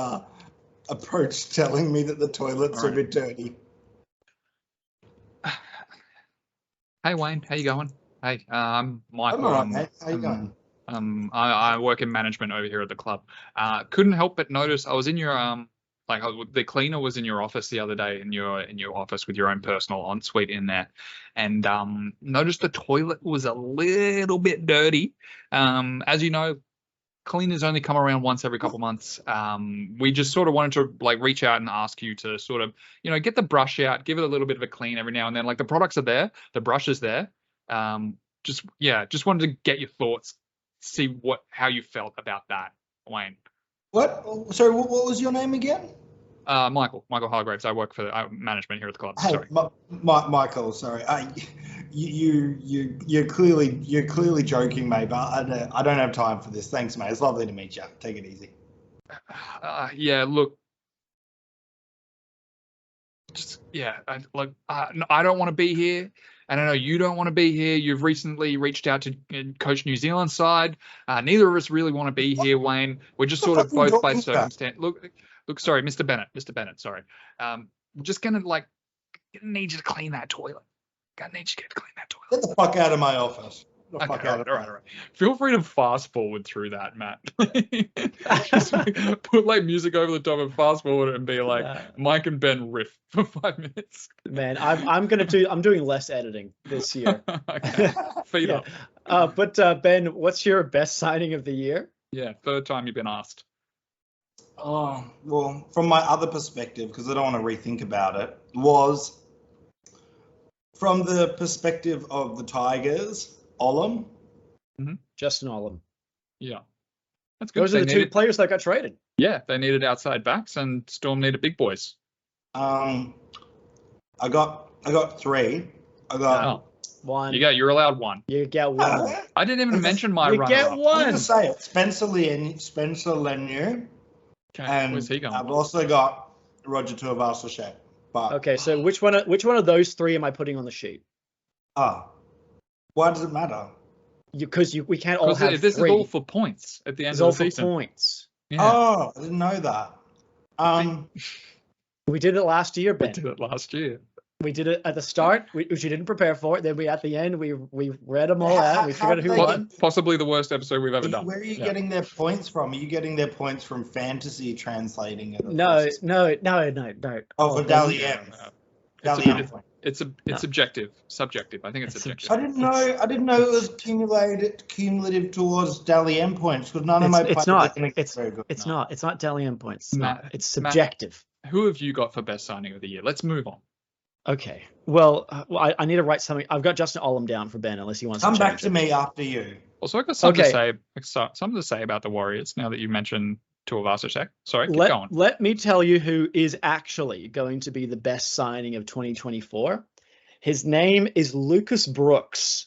approach telling me that the toilets are a bit dirty. Hey Wayne, how you going? Hey, I'm Michael. I'm all right, mate. How you going? I work in management over here at the club. Couldn't help but notice I was in your the cleaner was in your office the other day, in your office with your own personal ensuite in there, and noticed the toilet was a little bit dirty. As you know, cleaners only come around once every couple months. We just sort of wanted to like reach out and ask you to sort of, get the brush out, give it a little bit of a clean every now and then. Like, the products are there, the brush is there. Just wanted to get your thoughts, see how you felt about that, Wayne. What? Sorry, what was your name again? Michael Hargraves. I work for management here at the club. Hey, sorry. Michael. Sorry. You're clearly joking, mate. But I don't have time for this. Thanks, mate. It's lovely to meet you. Take it easy. Yeah. Look. I don't want to be here. And I know you don't want to be here. You've recently reached out to coach New Zealand side. Neither of us really want to be here, Wayne. We're just sort of both by circumstance. Look, sorry, Mr. Bennett, sorry. We're just gonna need you to clean that toilet. Get the fuck out of my office. All right. Feel free to fast forward through that, Matt. Just put like music over the top and fast forward and be like, Mike and Ben riff for 5 minutes. Man, I'm doing less editing this year. Okay. Feed up. But Ben, what's your best signing of the year? Yeah, third time you've been asked. Oh, well, from my other perspective, because I don't want to rethink about it, was from the perspective of the Tigers, Olam. Justin Olam. Yeah. That's good. Those are the two players that got traded. Yeah, they needed outside backs, and Storm needed big boys. I got 3. I got one. You're allowed 1. You get 1. I didn't even mention my runner-up. You get 1. I'm going to say it. Spencer Leniu. Okay, And where's he going? I've also got Roger Tuivasa-Sheck. But Okay, so which one of those 3 am I putting on the sheet? why does it matter? Because we can't all have this 3. is all for points at the end It's of all the for season. points. Yeah. Oh, I didn't know that. We did it last year, Ben. We did it last year. We did it at the start, which you didn't prepare for. Then at the end, we read them all out. We figured out who won. Possibly the worst episode we've ever done. Where are you getting their points from? Are you getting their points from fantasy translating it? No. Oh, for Dally M. It's subjective. Subjective. I think it's subjective. I didn't know it was cumulative towards Dally M points because none of my players are going to get very good. It's not. It's not Dally M points. Matt, it's subjective. Matt, who have you got for best signing of the year? Let's move on. Okay. Well, I need to write something. I've got Justin Olam down for Ben, unless he wants to come change back to me after you. Also, I've got something to say about the Warriors now that you mentioned Tuivasa-Sheck. Sorry, keep going. Let me tell you who is actually going to be the best signing of 2024. His name is Lucas Brooks,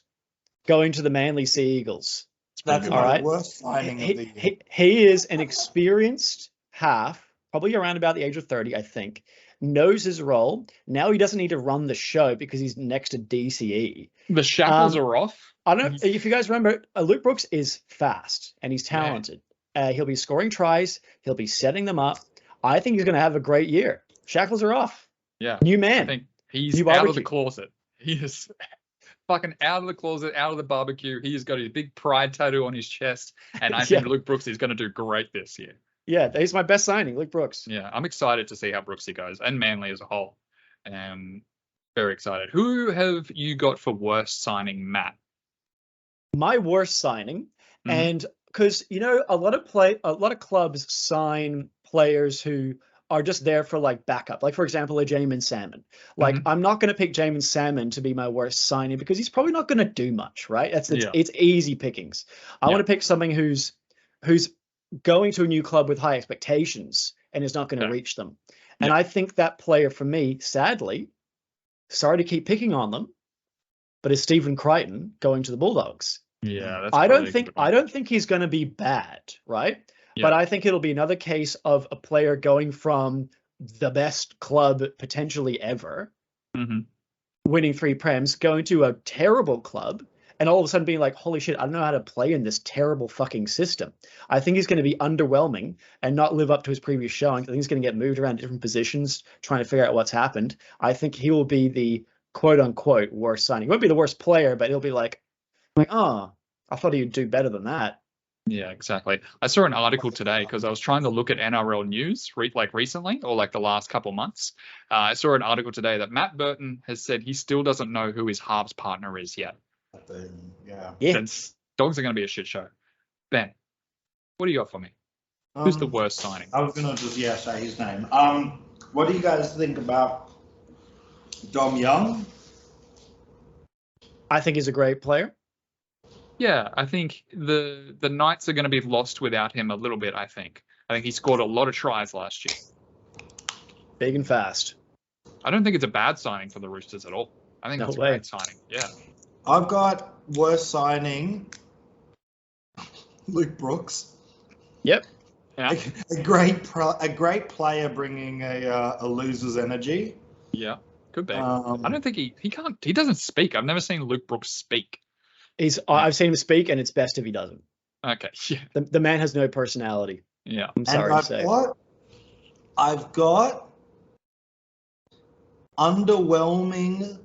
going to the Manly Sea Eagles. That's my worst signing of the year. He is an experienced half, probably around about the age of 30, I think. Knows his role. Now he doesn't need to run the show because he's next to DCE. The shackles are off. I don't know if you guys remember, Luke Brooks is fast and he's talented. He'll be scoring tries. He'll be setting them up. I think he's going to have a great year. Shackles are off. Yeah. New man. I think he's out of the closet. He is fucking out of the closet, out of the barbecue. He's got his big pride tattoo on his chest. And I think Luke Brooks is going to do great this year. Yeah, he's my best signing, Luke Brooks. Yeah, I'm excited to see how Brooksy goes and Manly as a whole. Very excited. Who have you got for worst signing, Matt? My worst signing, and because a lot of clubs sign players who are just there for like backup. Like for example, a Jamin Salmon. Like I'm not going to pick Jamin Salmon to be my worst signing because he's probably not going to do much, right? It's easy pickings. I want to pick something who's going to a new club with high expectations and is not going to reach them. And I think that player for me, sadly, sorry to keep picking on them, but is Stephen Crichton going to the Bulldogs. Yeah, that's I don't think he's going to be bad, right? Yeah. But I think it'll be another case of a player going from the best club potentially ever, winning 3 prems, going to a terrible club, and all of a sudden being like, holy shit, I don't know how to play in this terrible fucking system. I think he's going to be underwhelming and not live up to his previous showing. I think he's going to get moved around different positions, trying to figure out what's happened. I think he will be the quote unquote worst signing. He won't be the worst player, but he'll be like, oh, I thought he'd do better than that. Yeah, exactly. I saw an article today because I was trying to look at NRL news recently or like the last couple of months. I saw an article today that Matt Burton has said he still doesn't know who his halves partner is yet. Yeah. Dogs are going to be a shit show. Ben, what do you got for me? Who's the worst signing? I was going to just say his name. What do you guys think about Dom Young? I think he's a great player. Yeah, I think the Knights are going to be lost without him a little bit, I think. I think he scored a lot of tries last year. Big and fast. I don't think it's a bad signing for the Roosters at all. I think that's a great signing. Yeah. I've got worst signing, Luke Brooks. Yep. Yeah. A great player bringing a loser's energy. Yeah, could be. I don't think he doesn't speak. I've never seen Luke Brooks speak. I've seen him speak, and it's best if he doesn't. Okay. Yeah. The man has no personality. Yeah. I'm sorry to say. I've got underwhelming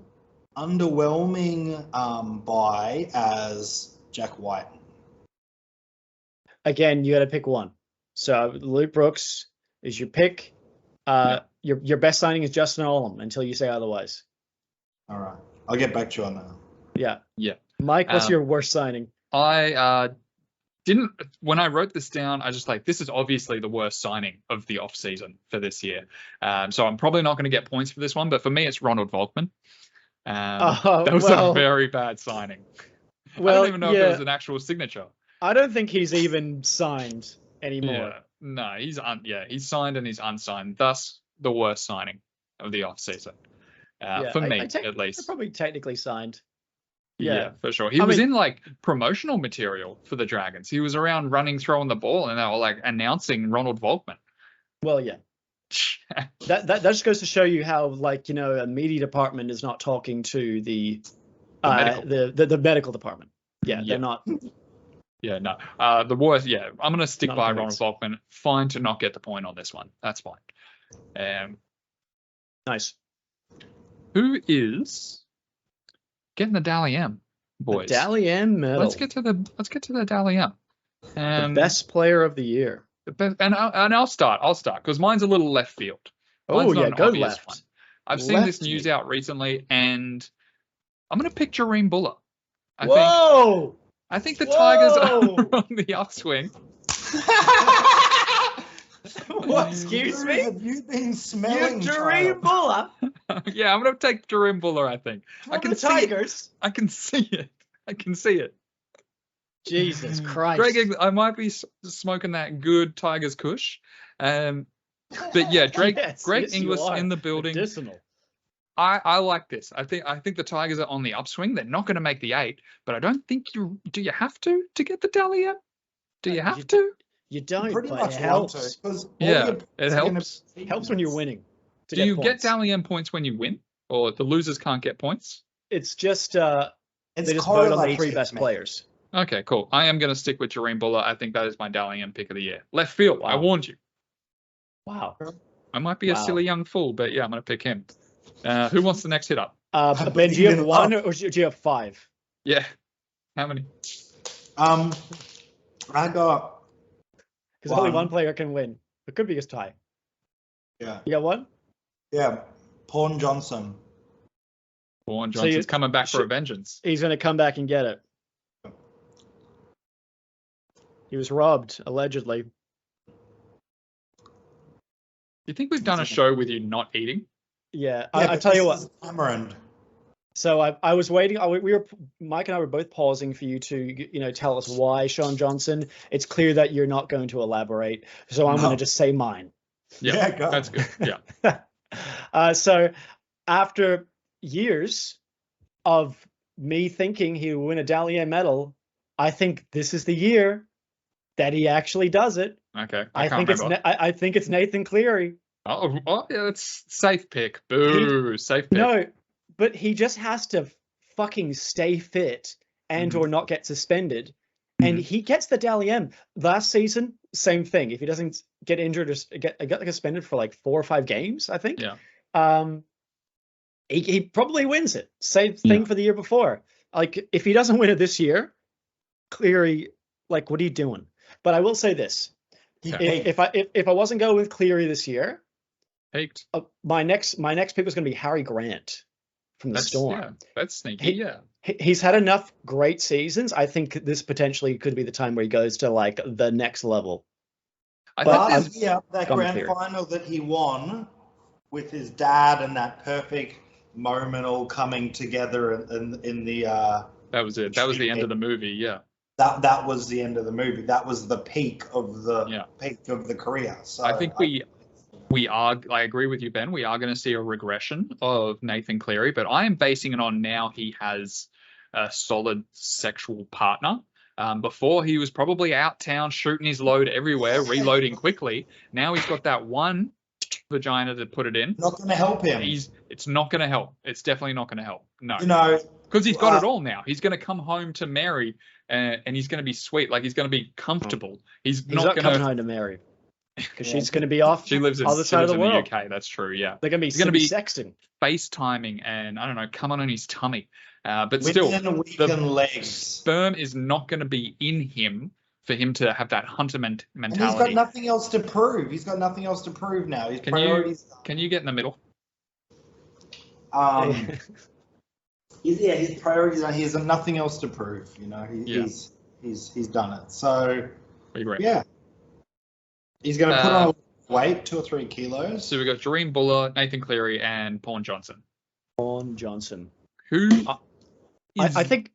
buy as Jack White. Again, you got to pick one. So Luke Brooks is your pick. Your best signing is Justin Olam until you say otherwise. All right. I'll get back to you on that. Yeah. Yeah. Mike, what's your worst signing? I when I wrote this down, I just like, this is obviously the worst signing of the off season for this year. So I'm probably not going to get points for this one, but for me, it's Ronald Volkman. That was a very bad signing. Well, I don't even know if it was an actual signature. I don't think he's even signed anymore. Yeah, no, he's signed and he's unsigned. Thus, the worst signing of the off season. For me, at least. Probably technically signed. Yeah, for sure. He was in like promotional material for the Dragons. He was around running, throwing the ball, and they were like announcing Ronald Volkman. Well, yeah. that just goes to show you how, like, you know, a media department is not talking to the medical department. Yeah, they're not. Yeah, no. The worst. Yeah, I'm gonna stick by Ronald Volkman. Fine to not get the point on this one. That's fine. Nice. Who is getting the Dally M, boys? The Dally M medal. Let's get to the Dally M. The best player of the year. And I'll start because mine's a little left field. Oh yeah, go left. One. I've seen this news out recently, and I'm going to pick Jareem Buller. I think the Tigers are on the upswing. What? Excuse me? Have you been smelling Jareem Buller? Yeah, I'm going to take Jareem Buller, I think. I can see Tigers. I can see it. Jesus Christ. Greg, I might be smoking that good Tigers Kush. But yeah, Greg Inglis in the building. Medicinal. I like this. I think the Tigers are on the upswing. They're not going to make the 8, but I don't think do you have to get the Dally M? Do you have to? You don't, pretty but much it helps. It helps. It helps when you're winning. Do you get Dally M points when you win? Or the losers can't get points? It's just they just vote on the 3 best players. Okay, cool. I am going to stick with Jareem Buller. I think that is my Dally M pick of the year. Left field. Wow. I warned you. Wow. I might be a silly young fool, but yeah, I'm going to pick him. Who wants the next hit up? Ben, do you have 1 or do you have 5? Yeah. How many? I got. Because only one player can win. It could be a tie. Yeah. You got 1? Yeah. Pawn Johnson. Pawn Johnson's coming back for a vengeance. He's going to come back and get it. He was robbed, allegedly. You think we've done a show with you not eating? Yeah, I tell you what. Tamarind. So I was waiting. Mike and I were both pausing for you to, tell us why Sean Johnson. It's clear that you're not going to elaborate, so I'm going to just say mine. Yeah, go. That's good. Yeah. So after years of me thinking he would win a Dally M medal, I think this is the year that he actually does it. Okay. I think it's Nathan Cleary. Oh yeah, that's safe pick. Boo, safe pick. No, but he just has to fucking stay fit and or not get suspended. And he gets the Dally M. Last season, same thing. If he doesn't get injured or get suspended for like 4 or 5 games, I think. Yeah. He probably wins it. Same thing for the year before. Like, if he doesn't win it this year, Cleary, like, what are you doing? But I will say this: if I wasn't going with Cleary this year, my next pick was going to be Harry Grant from the Storm. Yeah, that's sneaky. He's had enough great seasons. I think this potentially could be the time where he goes to like the next level. That grand final that he won with his dad and that perfect moment all coming together in the. That was it. That was the end of the movie. Yeah. That was the end of the movie. That was the peak of the career. So I think we are. I agree with you, Ben. We are going to see a regression of Nathan Cleary, but I am basing it on now he has a solid sexual partner. Before he was probably out town shooting his load everywhere, reloading quickly. Now he's got that one vagina to put it in. Not going to help him. It's not going to help. It's definitely not going to help. No. Because he's got it all now. He's going to come home to Mary, and he's going to be sweet. Like, he's going to be comfortable. He's not coming home to Mary because she's going to be off. She lives in other side of the world. UK. That's true. Yeah, they're going to be sexting, FaceTiming, and I don't know, come on his tummy. But within still, the legs. Sperm is not going to be in him for him to have that hunter mentality. And he's got nothing else to prove. He's got nothing else to prove now. His priorities. Can you get in the middle? His priorities are he has nothing else to prove. he's done it. So Regret. yeah, he's going to put on weight 2 or 3 kilos. So we've got Dream Buller, Nathan Cleary, and Pawn Johnson. Pawn Johnson. Who? I think.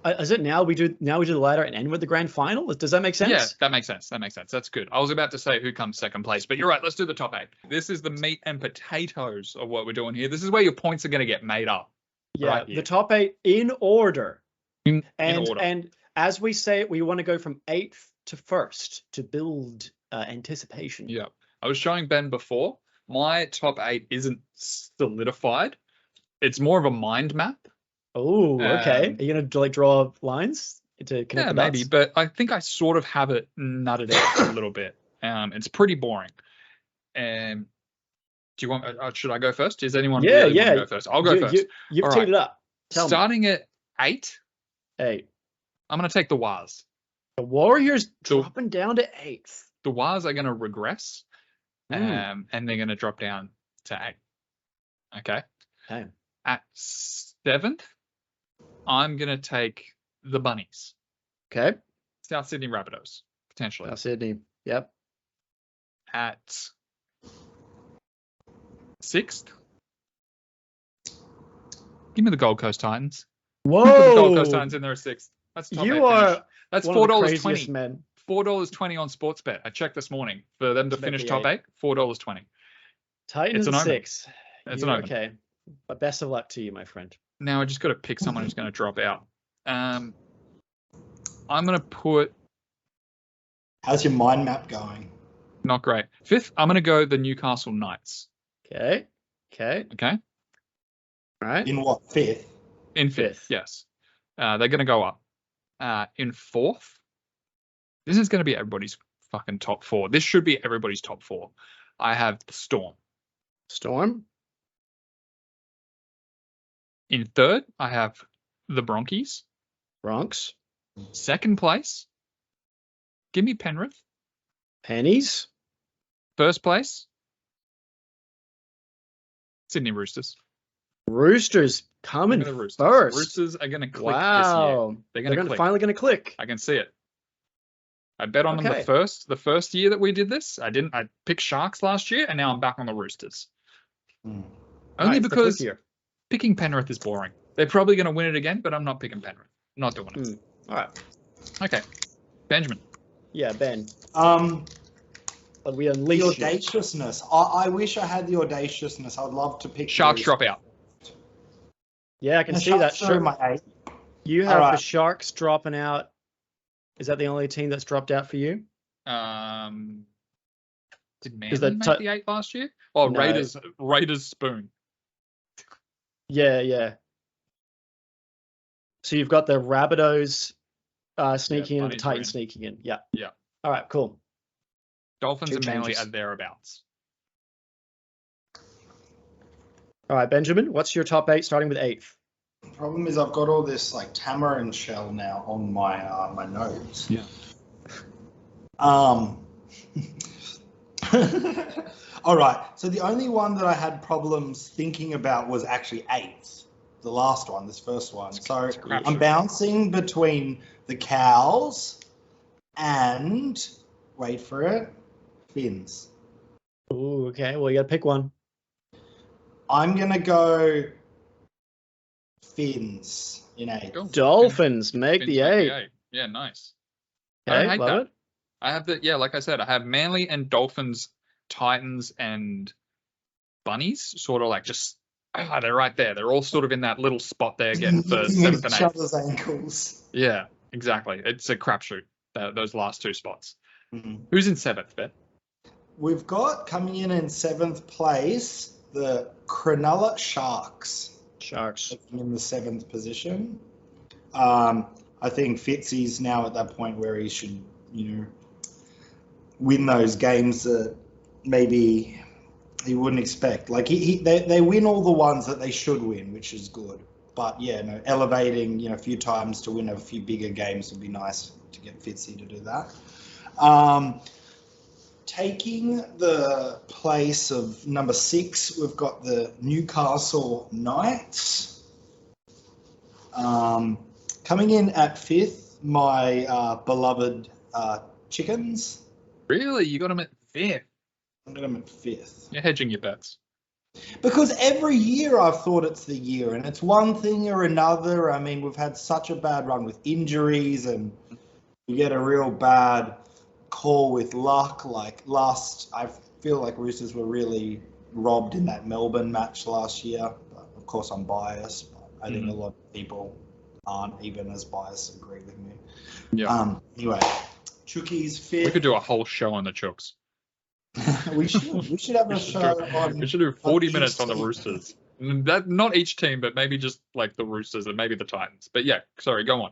Is it now we do the ladder and end with the grand final? Does that make sense? Yeah, that makes sense. That's good. I was about to say who comes second place, but you're right. Let's do the top 8. This is the meat and potatoes of what we're doing here. This is where your points are going to get made up. Yeah, right the top 8 in order. In order. And as we say, we want to go from 8th to 1st to build anticipation. Yeah. I was showing Ben before. My top 8 isn't solidified. It's more of a mind map. Oh, okay. Are you going to draw lines to connect the dots? Maybe, but I think I sort of have it nutted out a little bit. It's pretty boring. Do you want? Should I go first? Does anyone really want to go first? I'll go first. You've teed it up. Starting at 8. 8. I'm going to take the Waz. The Warriors dropping down to 8th. The Waz are going to regress, and they're going to drop down to 8. Okay. At 7th, I'm going to take the Bunnies. Okay. South Sydney Rabbitohs, potentially. South Sydney. Yep. At 6th, give me the Gold Coast Titans. Whoa. Put the Gold Coast Titans in there at 6th. That's top 8 finish. That's $4.20. Men. $4.20 on Sportsbet. I checked this morning for them to finish top 8. $4.20. Titans at 6. It's an omen. Okay. But best of luck to you, my friend. Now I just got to pick someone who's going to drop out. I'm going to put. How's your mind map going? Not great. 5th, I'm going to go the Newcastle Knights. Okay. All right. In what, 5th? In 5th, yes. They're going to go up. In 4th, this is going to be everybody's fucking top 4. This should be everybody's top 4. I have the Storm. In 3rd, I have the Bronx. 2nd place, give me Penrith. Pennies. 1st place, Sydney Roosters. Roosters coming first. Roosters are going to click this year. They're finally going to click. I can see it. I bet on them the first year that we did this. I picked Sharks last year, and now I'm back on the Roosters. Only because picking Penrith is boring. They're probably going to win it again, but I'm not picking Penrith. I'm not doing it. All right. Okay. Benjamin. Yeah, Ben. We unleash the audaciousness. I wish I had the audaciousness. I'd love to pick Sharks drop out. Yeah, I can see that. Sure. My 8. You have the Sharks dropping out. Is that the only team that's dropped out for you? Did Manly make the 8 last year? Oh, no. Raiders spoon. Yeah. So you've got the Rabbitohs sneaking in and the Titans sneaking in. Yeah. All right, cool. Dolphins and Manly are thereabouts. All right, Benjamin, what's your top 8 starting with 8th? The problem is I've got all this like tamarind shell now on my my nose. Yeah. All right. So the only one that I had problems thinking about was actually 8th. The last one, this first one. So I'm bouncing between the Cows and, wait for it, Finns. Ooh, okay. Well, you got to pick one. I'm going to go Finns in 8. Dolphins make the 8. Yeah, nice. Okay, I don't hate love that. it. I have like I said, I have Manly and Dolphins, Titans and Bunnies sort of like just, they're right there. They're all sort of in that little spot there again for 7th and 8th. Each other's ankles. Yeah, exactly. It's a crapshoot, those last 2 spots. Who's in 7th, Ben? We've got coming in 7th place the Cronulla Sharks. In the 7th position. I think Fitzy's now at that point where he should, win those games that maybe he wouldn't expect. Like they win all the ones that they should win, which is good. But elevating, a few times to win a few bigger games would be nice to get Fitzy to do that. Taking the place of number 6, we've got the Newcastle Knights. Coming in at 5th, my beloved Chickens. Really? You got them at 5th? I got them at 5th. You're hedging your bets. Because every year I've thought it's the year, and it's one thing or another. I mean, we've had such a bad run with injuries, and we get a real bad call with luck. Like I feel like Roosters were really robbed in that Melbourne match last year. But of course, I'm biased. But I think a lot of people aren't even as biased. Agree with me. Yeah. Anyway, Chookies 5th. We could do a whole show on the Chooks. We should have a show on. We should do 40 on minutes on the Roosters. That not each team, but maybe just like the Roosters and maybe the Titans. But yeah, sorry, go on.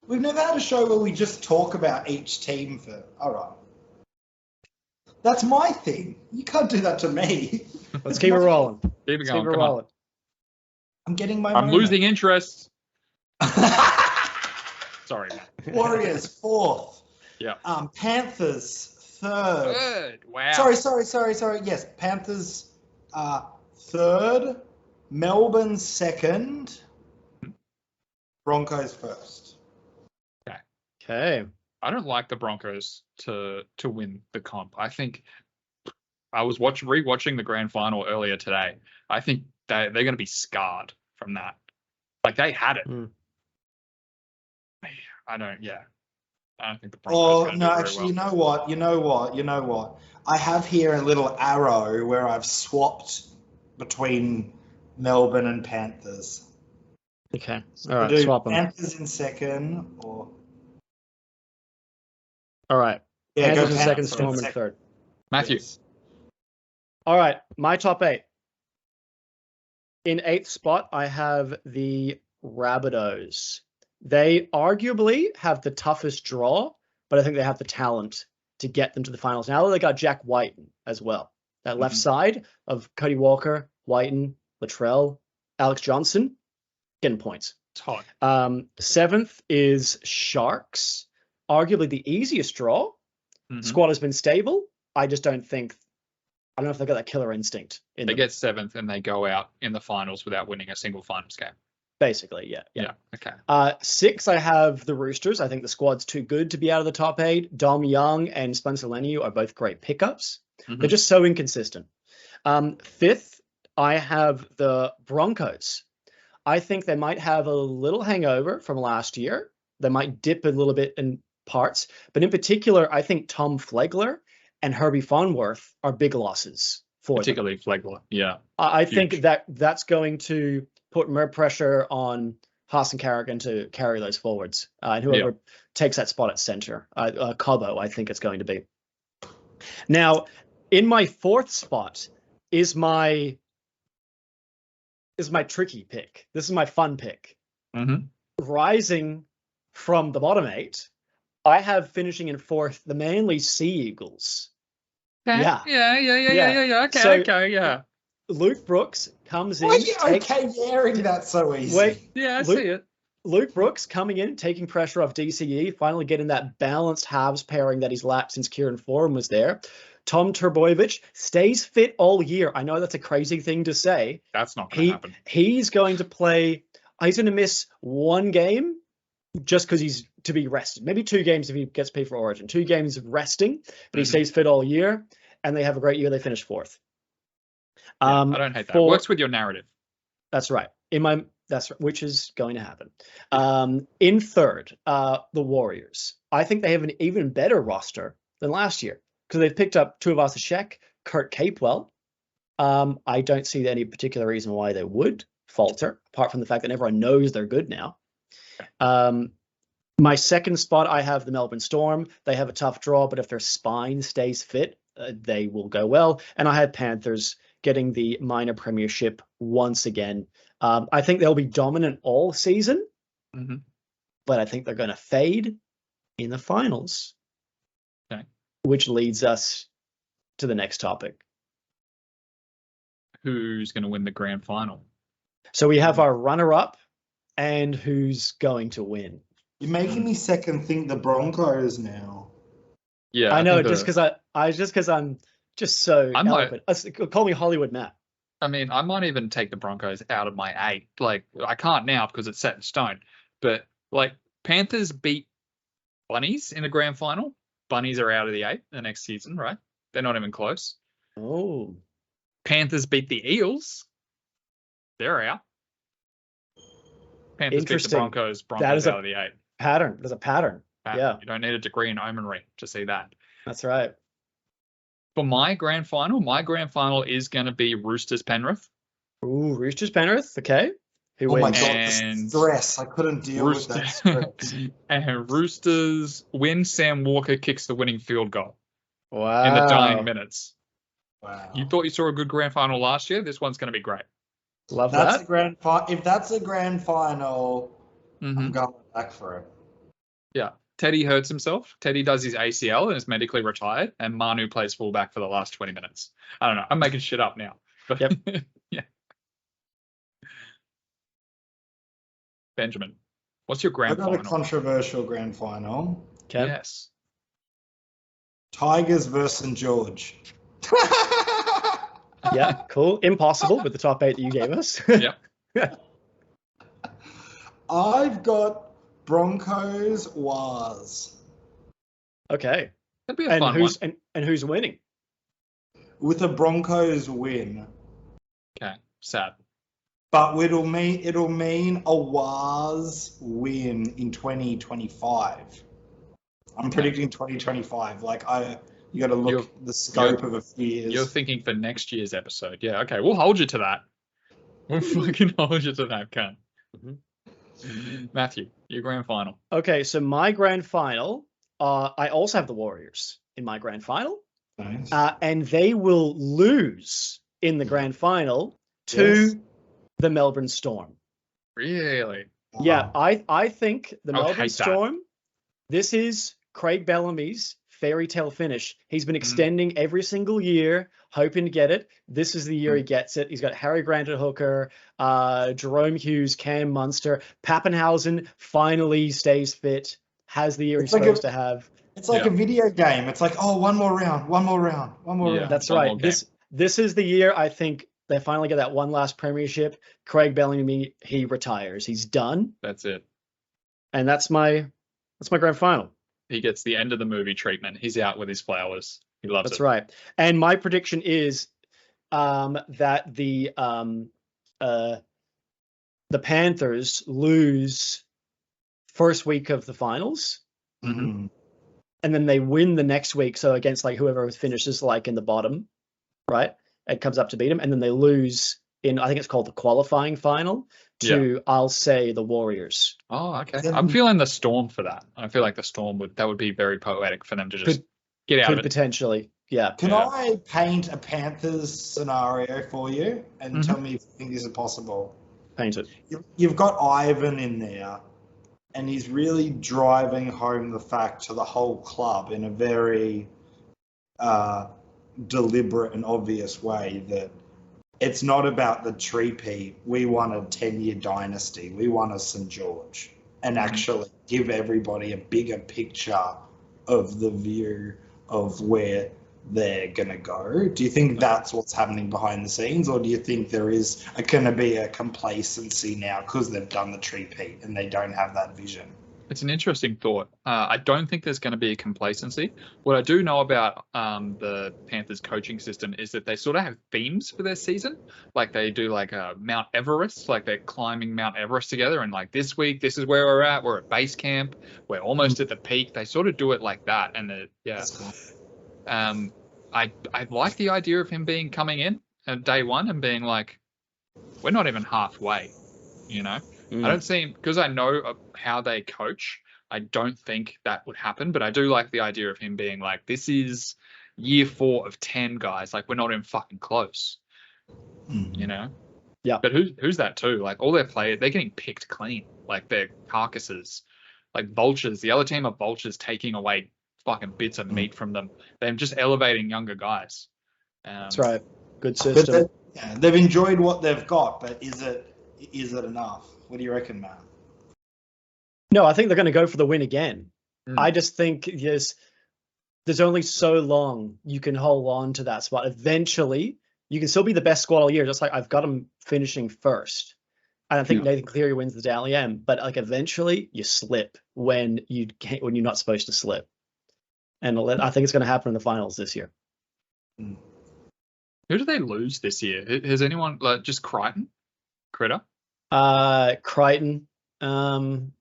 We've never had a show where we just talk about each team for. All right. That's my thing. You can't do that to me. Let's keep it rolling. Keep it going. Come on. I'm getting my. I'm losing interest. Sorry, Matt. Warriors 4th. Yeah. Panthers 3rd. Good. Wow. Sorry. Yes, Panthers 3rd. Melbourne 2nd. Broncos 1st. Okay. I don't like the Broncos to win the comp. I think I was rewatching the grand final earlier today. I think they're going to be scarred from that. Like they had it. I don't think the Broncos. Oh no, actually, you know what? I have here a little arrow where I've swapped between Melbourne and Panthers. Okay. All right. Swap them. Panthers in 2nd, or. All right. Yeah, Panthers in 2nd, Storm in 3rd. Matthew. Yes. All right. My top 8. In 8th spot, I have the Rabbitohs. They arguably have the toughest draw, but I think they have the talent to get them to the finals. Now they got Jack Whiten as well. That left side of Cody Walker, Whiten, Latrell, Alex Johnson, getting points. It's hot. 7th is Sharks. Arguably the easiest draw. Squad has been stable. I just don't know if they got that killer instinct. They get 7th and they go out in the finals without winning a single finals game. Basically, yeah. Okay. 6, I have the Roosters. I think the squad's too good to be out of the top 8. Dom Young and Spencer Leniu are both great pickups. They're just so inconsistent. 5th, I have the Broncos. I think they might have a little hangover from last year. They might dip a little bit in parts, but in particular, I think Tom Flegler and Herbie Farnworth are big losses for particularly them. Flegler. Yeah. I think that's going to put more pressure on Haas and Carrigan to carry those forwards. And whoever takes that spot at center, Cobbo, I think it's going to be. Now, in my 4th spot is my tricky pick. This is my fun pick. Rising from the bottom 8, I have finishing in 4th the Manly Sea Eagles. Okay. Yeah. Okay. Luke Brooks comes in. Why are you hearing that so easy? I see it. Luke Brooks coming in, taking pressure off DCE, finally getting that balanced halves pairing that he's lacked since Kieran Foran was there. Tom Trbojevic stays fit all year. I know that's a crazy thing to say. That's not going to happen. He's going to play. He's going to miss 1 game just because he's to be rested. Maybe 2 games if he gets paid for Origin. 2 games of resting, but he stays fit all year, and they have a great year. They finish 4th. I don't hate that. It works with your narrative. That's right. Which is going to happen. In 3rd, the Warriors. I think they have an even better roster than last year because they've picked up Tuivasa-Sheck, Kurt Capewell. I don't see any particular reason why they would falter, apart from the fact that everyone knows they're good now. My 2nd spot, I have the Melbourne Storm. They have a tough draw, but if their spine stays fit, they will go well. And I had Panthers getting the minor premiership once again. I think they'll be dominant all season, but I think they're going to fade in the finals, which leads us to the next topic. Who's going to win the grand final? So we have our runner-up and who's going to win. You're making me second think the Broncos now. Yeah, I know, just because I'm just so eloquent. Call me Hollywood Matt. I mean, I might even take the Broncos out of my 8. Like, I can't now because it's set in stone. But like, Panthers beat Bunnies in the grand final. Bunnies are out of the 8 the next season, right? They're not even close. Oh. Panthers beat the Eels. They're out. Panthers beat the Interesting. Broncos. That Broncos is out a of the 8. pattern. There's a pattern. Yeah, You don't need a degree in omenry to see that. that's right. For my grand final is going to be Roosters Penrith. Ooh, Roosters Penrith. Okay. Who Oh my wins? god, the And stress! I couldn't deal with that stress. And Roosters win. Sam Walker kicks the winning field goal Wow. in the dying minutes. Wow. You thought you saw a good grand final last year. This one's going to be great. Love That's that. a if that's a grand final, I'm going back for it. Yeah. Teddy hurts himself. Teddy does his ACL and is medically retired. And Manu plays fullback for the last 20 minutes. I don't know. I'm making shit up now. But Yep. Yeah. Benjamin, what's your I've grand got final? a controversial grand final. Okay. Yes. Tigers versus St. George. Yeah, cool. Impossible with the top 8 that you gave us. Yep. I've got Broncos Wars. Okay. That'd be a And fun who's one. and who's winning? With a Broncos win. Okay. Sad. But it'll mean a Wars win in 2025. I'm predicting 2025. Like you got to look the scope of a few years. You're thinking for next year's episode. Yeah. Okay. We'll hold you to that. We'll fucking hold you to that, cunt. Matthew, your grand final. Okay, so my grand final, I also have the Warriors in my grand final. Nice. And they will lose in the grand final to the Melbourne Storm. Really? Yeah, I think the I would Melbourne hate that. Storm, this is Craig Bellamy's fairy tale finish. He's been extending every single year, hoping to get it. This is the year he gets it. He's got Harry Grant at hooker, Jerome Hughes, Cam Munster. Pappenhausen finally stays fit, has the year he's supposed to have. It's like a video game. It's like, oh, one more round. That's one right. more game. This is the year I think they finally get that one last premiership. Craig Bellamy, he retires. He's done. That's it. And that's my grand final. He gets the end of the movie treatment. He's out with his flowers. He loves That's it. right. And my prediction is that the Panthers lose first week of the finals, Mhm. and then they win the next week. So against like whoever finishes like in the bottom, right? It comes up to beat them, and then they lose in, I think it's called the qualifying final to, I'll say, the Warriors. Oh, okay. I'm feeling the Storm for that. I feel like the Storm would be very poetic for them to just get out of it. Potentially, yeah. Can I paint a Panthers scenario for you and tell me if you think this is possible? Paint it. You've got Ivan in there, and he's really driving home the fact to the whole club in a very deliberate and obvious way that it's not about the tree-peat. We want a 10-year dynasty. We want a St. George. And actually give everybody a bigger picture of the view of where they're going to go. Do you think that's what's happening behind the scenes, or do you think there is going to be a complacency now because they've done the tree-peat and they don't have that vision? It's an interesting thought. I don't think there's going to be a complacency. What I do know about the Panthers coaching system is that they sort of have themes for their season. Like they do like Mount Everest, like they're climbing Mount Everest together. And like this week, this is where we're at. We're at base camp. We're almost at the peak. They sort of do it like that. And I like the idea of him coming in at day one and being like, we're not even halfway, you know? I don't see him, because I know how they coach, I don't think that would happen, but I do like the idea of him being like, this is year 4 of 10, guys. Like, we're not even fucking close, you know? Yeah. But who's that too? Like, all their players, they're getting picked clean. Like, their carcasses, like vultures. The other team are vultures taking away fucking bits of meat from them. They're just elevating younger guys. That's right. Good system. But they've enjoyed what they've got, but is it enough? What do you reckon, Matt? No, I think they're going to go for the win again. I just think there's only so long you can hold on to that spot. Eventually, you can still be the best squad all year. Just like I've got them finishing first. I don't think Nathan Cleary wins the Dally M, but like eventually you slip when you're not supposed to slip, and I think it's going to happen in the finals this year. Who do they lose this year? Has anyone just Crichton? Critter? Crichton. Don't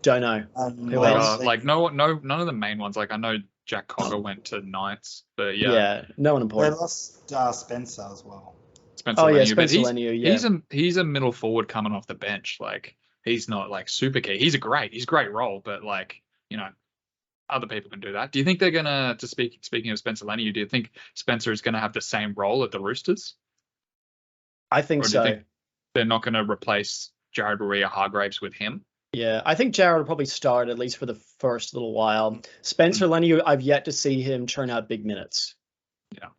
know. Who else? None of the main ones. Like I know Jack Cogger went to Knights, but yeah, no one They important. lost Spencer as well. Spencer Leniu, yeah. He's a middle forward coming off the bench. Like he's not like super key. He's great role, but like, you know, other people can do that. Do you think they're gonna speaking of Spencer Leniu, do you think Spencer is gonna have the same role at the Roosters? I think so. Think they're not gonna replace Jared Waerea-Hargreaves with him? Yeah, I think Jared will probably start at least for the first little while. Spencer Leniu, I've yet to see him turn out big minutes. Yeah.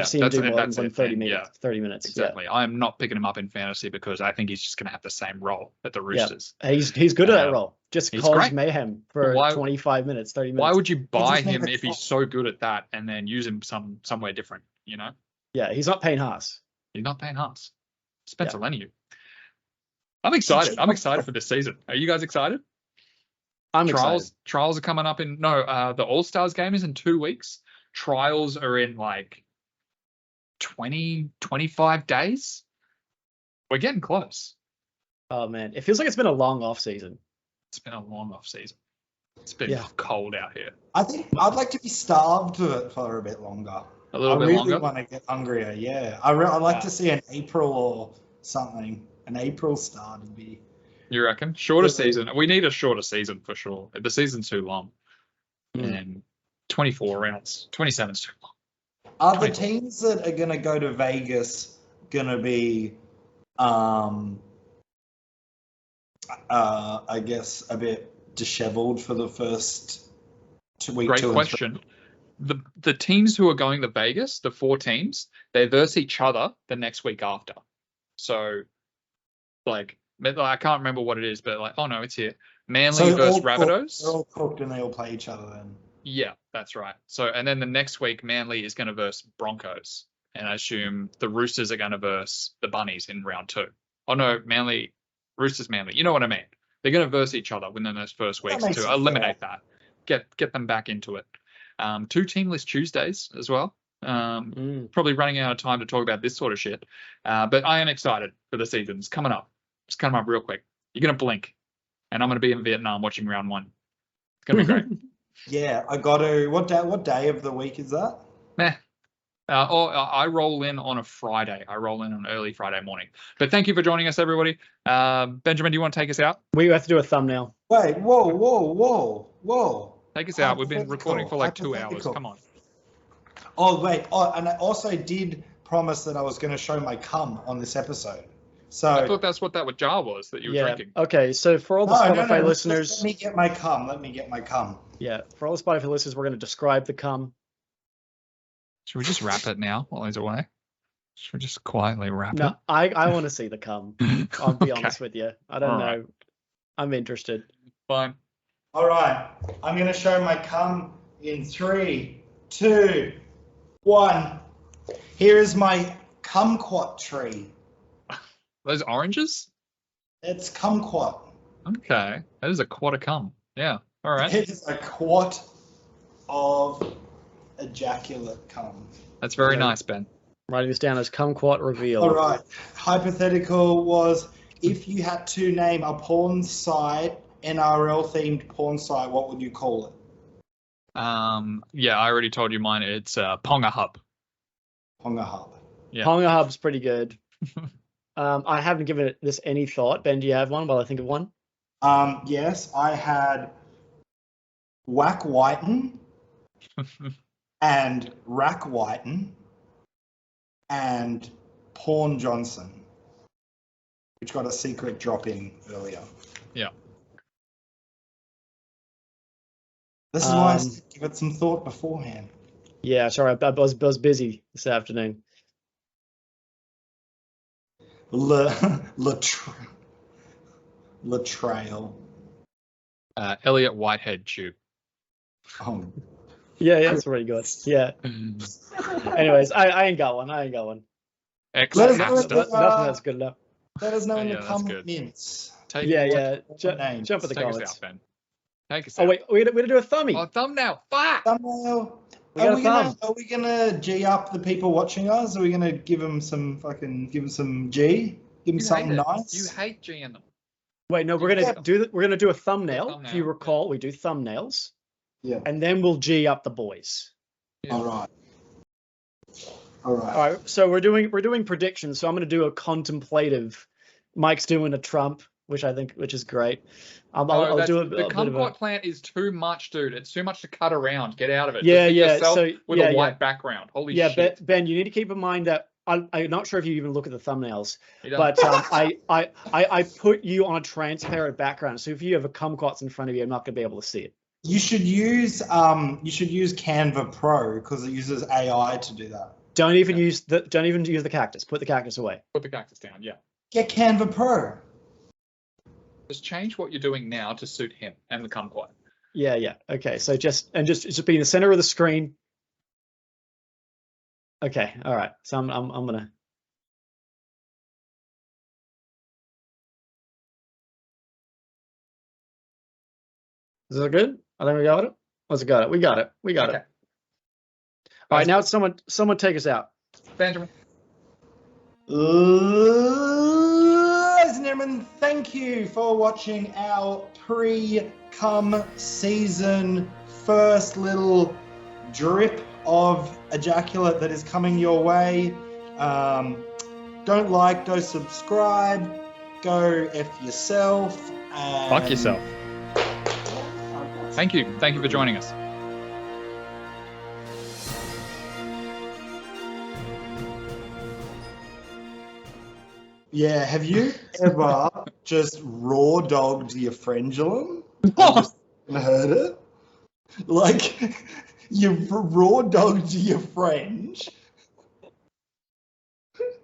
I've seen him do more than 30 minutes. 30 minutes. Exactly. Yeah. I'm not picking him up in fantasy because I think he's just going to have the same role at the Roosters. Yeah. He's good at that role. Just cause mayhem for 25 minutes, 30 minutes. Why would you buy him if he's so good at that and then use him somewhere different, you know? Yeah, he's not Payne Haas. He's not Payne Haas. Spencer Leniu. I'm excited. I'm excited for this season. Are you guys excited? I'm excited. Trials are coming up the All-Stars game is in 2 weeks. Trials are in like 25 days. We're getting close. Oh man, it feels like it's been a long off season. It's been a long off season. It's been cold out here. I think I'd like to be starved for a bit longer. A little bit longer? I really want to get hungrier, yeah. I'd like to see an April or something. An April start would be... You reckon? Shorter season. We need a shorter season for sure. The season's too long. And 24 rounds. 27 is too long. Are the teams that are going to go to Vegas going to be, I guess, a bit disheveled for the first 2 weeks? Great question. The teams who are going to Vegas, the 4 teams, they verse each other the next week after. So, like, I can't remember what it is, but like, oh no, it's here. Manly versus Rabbitohs. They're all cooked and they all play each other then. Yeah, that's right. So, and then the next week, Manly is going to verse Broncos, and I assume the Roosters are going to verse the Bunnies in round 2. Oh no, Roosters, Manly. You know what I mean? They're going to verse each other within those first weeks to eliminate that, get them back into it. 2 teamless Tuesdays as well. Probably running out of time to talk about this sort of shit, but I am excited for the season. It's coming up. It's coming up real quick. You're going to blink, and I'm going to be in Vietnam watching round 1. It's going to be great. Yeah, I got to. What day of the week is that? I roll in on a Friday. I roll in on early Friday morning. But thank you for joining us, everybody. Benjamin, do you want to take us out? We have to do a thumbnail. Wait, whoa. Take us out. We've been recording for like 2 hours. Come on. Oh, wait. Oh, and I also did promise that I was going to show my cum on this episode. So I thought that's what that jar was that you were drinking. Okay, so for all the Spotify listeners... Let me get my cum. Yeah, for all the Spotify listeners, we're going to describe the cum. Should we just wrap it now while he's away? Should we just quietly wrap it? No, I want to see the cum. I'll be honest with you. I don't know. I'm interested. Fine. All right. I'm going to show my cum in 3, 2, 1. Here is my kumquat tree. Those oranges? It's kumquat. Okay. That is a quat of cum. Yeah. All right. It is a quat of ejaculate cum. That's very nice, Ben. Writing this down as kumquat reveal. All right. Hypothetical was, if you had to name a porn site, NRL themed porn site, what would you call it? Yeah, I already told you mine. It's Ponga Hub. Ponga Hub. Yeah. Ponga Hub's pretty good. I haven't given this any thought. Ben, do you have one while I think of one? Yes, I had Whack Whiten and Rack Whiten and Porn Johnson, which got a secret drop in earlier. Yeah. This is why I give it some thought beforehand. Yeah, sorry, I was busy this afternoon. Latrell. Elliot Whitehead Tube. Oh. Yeah, that's pretty good. Yeah. Anyways, I ain't got one. Excellent. Nothing that's good enough. Let us know in the Yeah, that's good. comments. Take Yeah, it. yeah. names. Jump at the Take us comments. out, Ben. Take us Oh out. wait, we're gonna do a thumbie. Oh, thumbnail. Fuck. Thumbnail. We got a thumb. Are we gonna G up the people watching us? Are we gonna give them some G? Give them You something hate it. nice. You hate G'ing them. Wait, no, we're Yeah. gonna do a thumbnail. Thumbnail, If you yeah. recall, we do thumbnails, Yeah. and then we'll G up the boys. Yeah. All right. All right. All right, so we're doing predictions. So I'm gonna do a contemplative. Mike's doing a Trump, which is great. I'll do The kumquat plant is too much, dude. It's too much to cut around. Get out of it. Yeah, Just be yeah. yourself So with a white background. Holy shit. Ben, you need to keep in mind that I'm not sure if you even look at the thumbnails, He doesn't. but I put you on a transparent background. So if you have a kumquats in front of you, I'm not gonna be able to see it. You should use Canva Pro because it uses AI to do that. Don't even use the cactus. Put the cactus away. Put the cactus down. Yeah. Get Canva Pro. Just change what you're doing now to suit him and the kumquat. Yeah. Okay. So just be in the center of the screen. Okay. All right. So I'm gonna. Is that good? I think we got it. Let's got it. We got it. Okay. All right. Now it's someone take us out. Benjamin. Ladies and gentlemen, thank you for watching our pre-cum season first little drip of ejaculate that is coming your way. Don't like, don't subscribe, go F yourself. Fuck yourself. Thank you for joining us. Yeah, have you ever just raw dogged your frenulum? Just heard it? Like, you raw dogged your fringe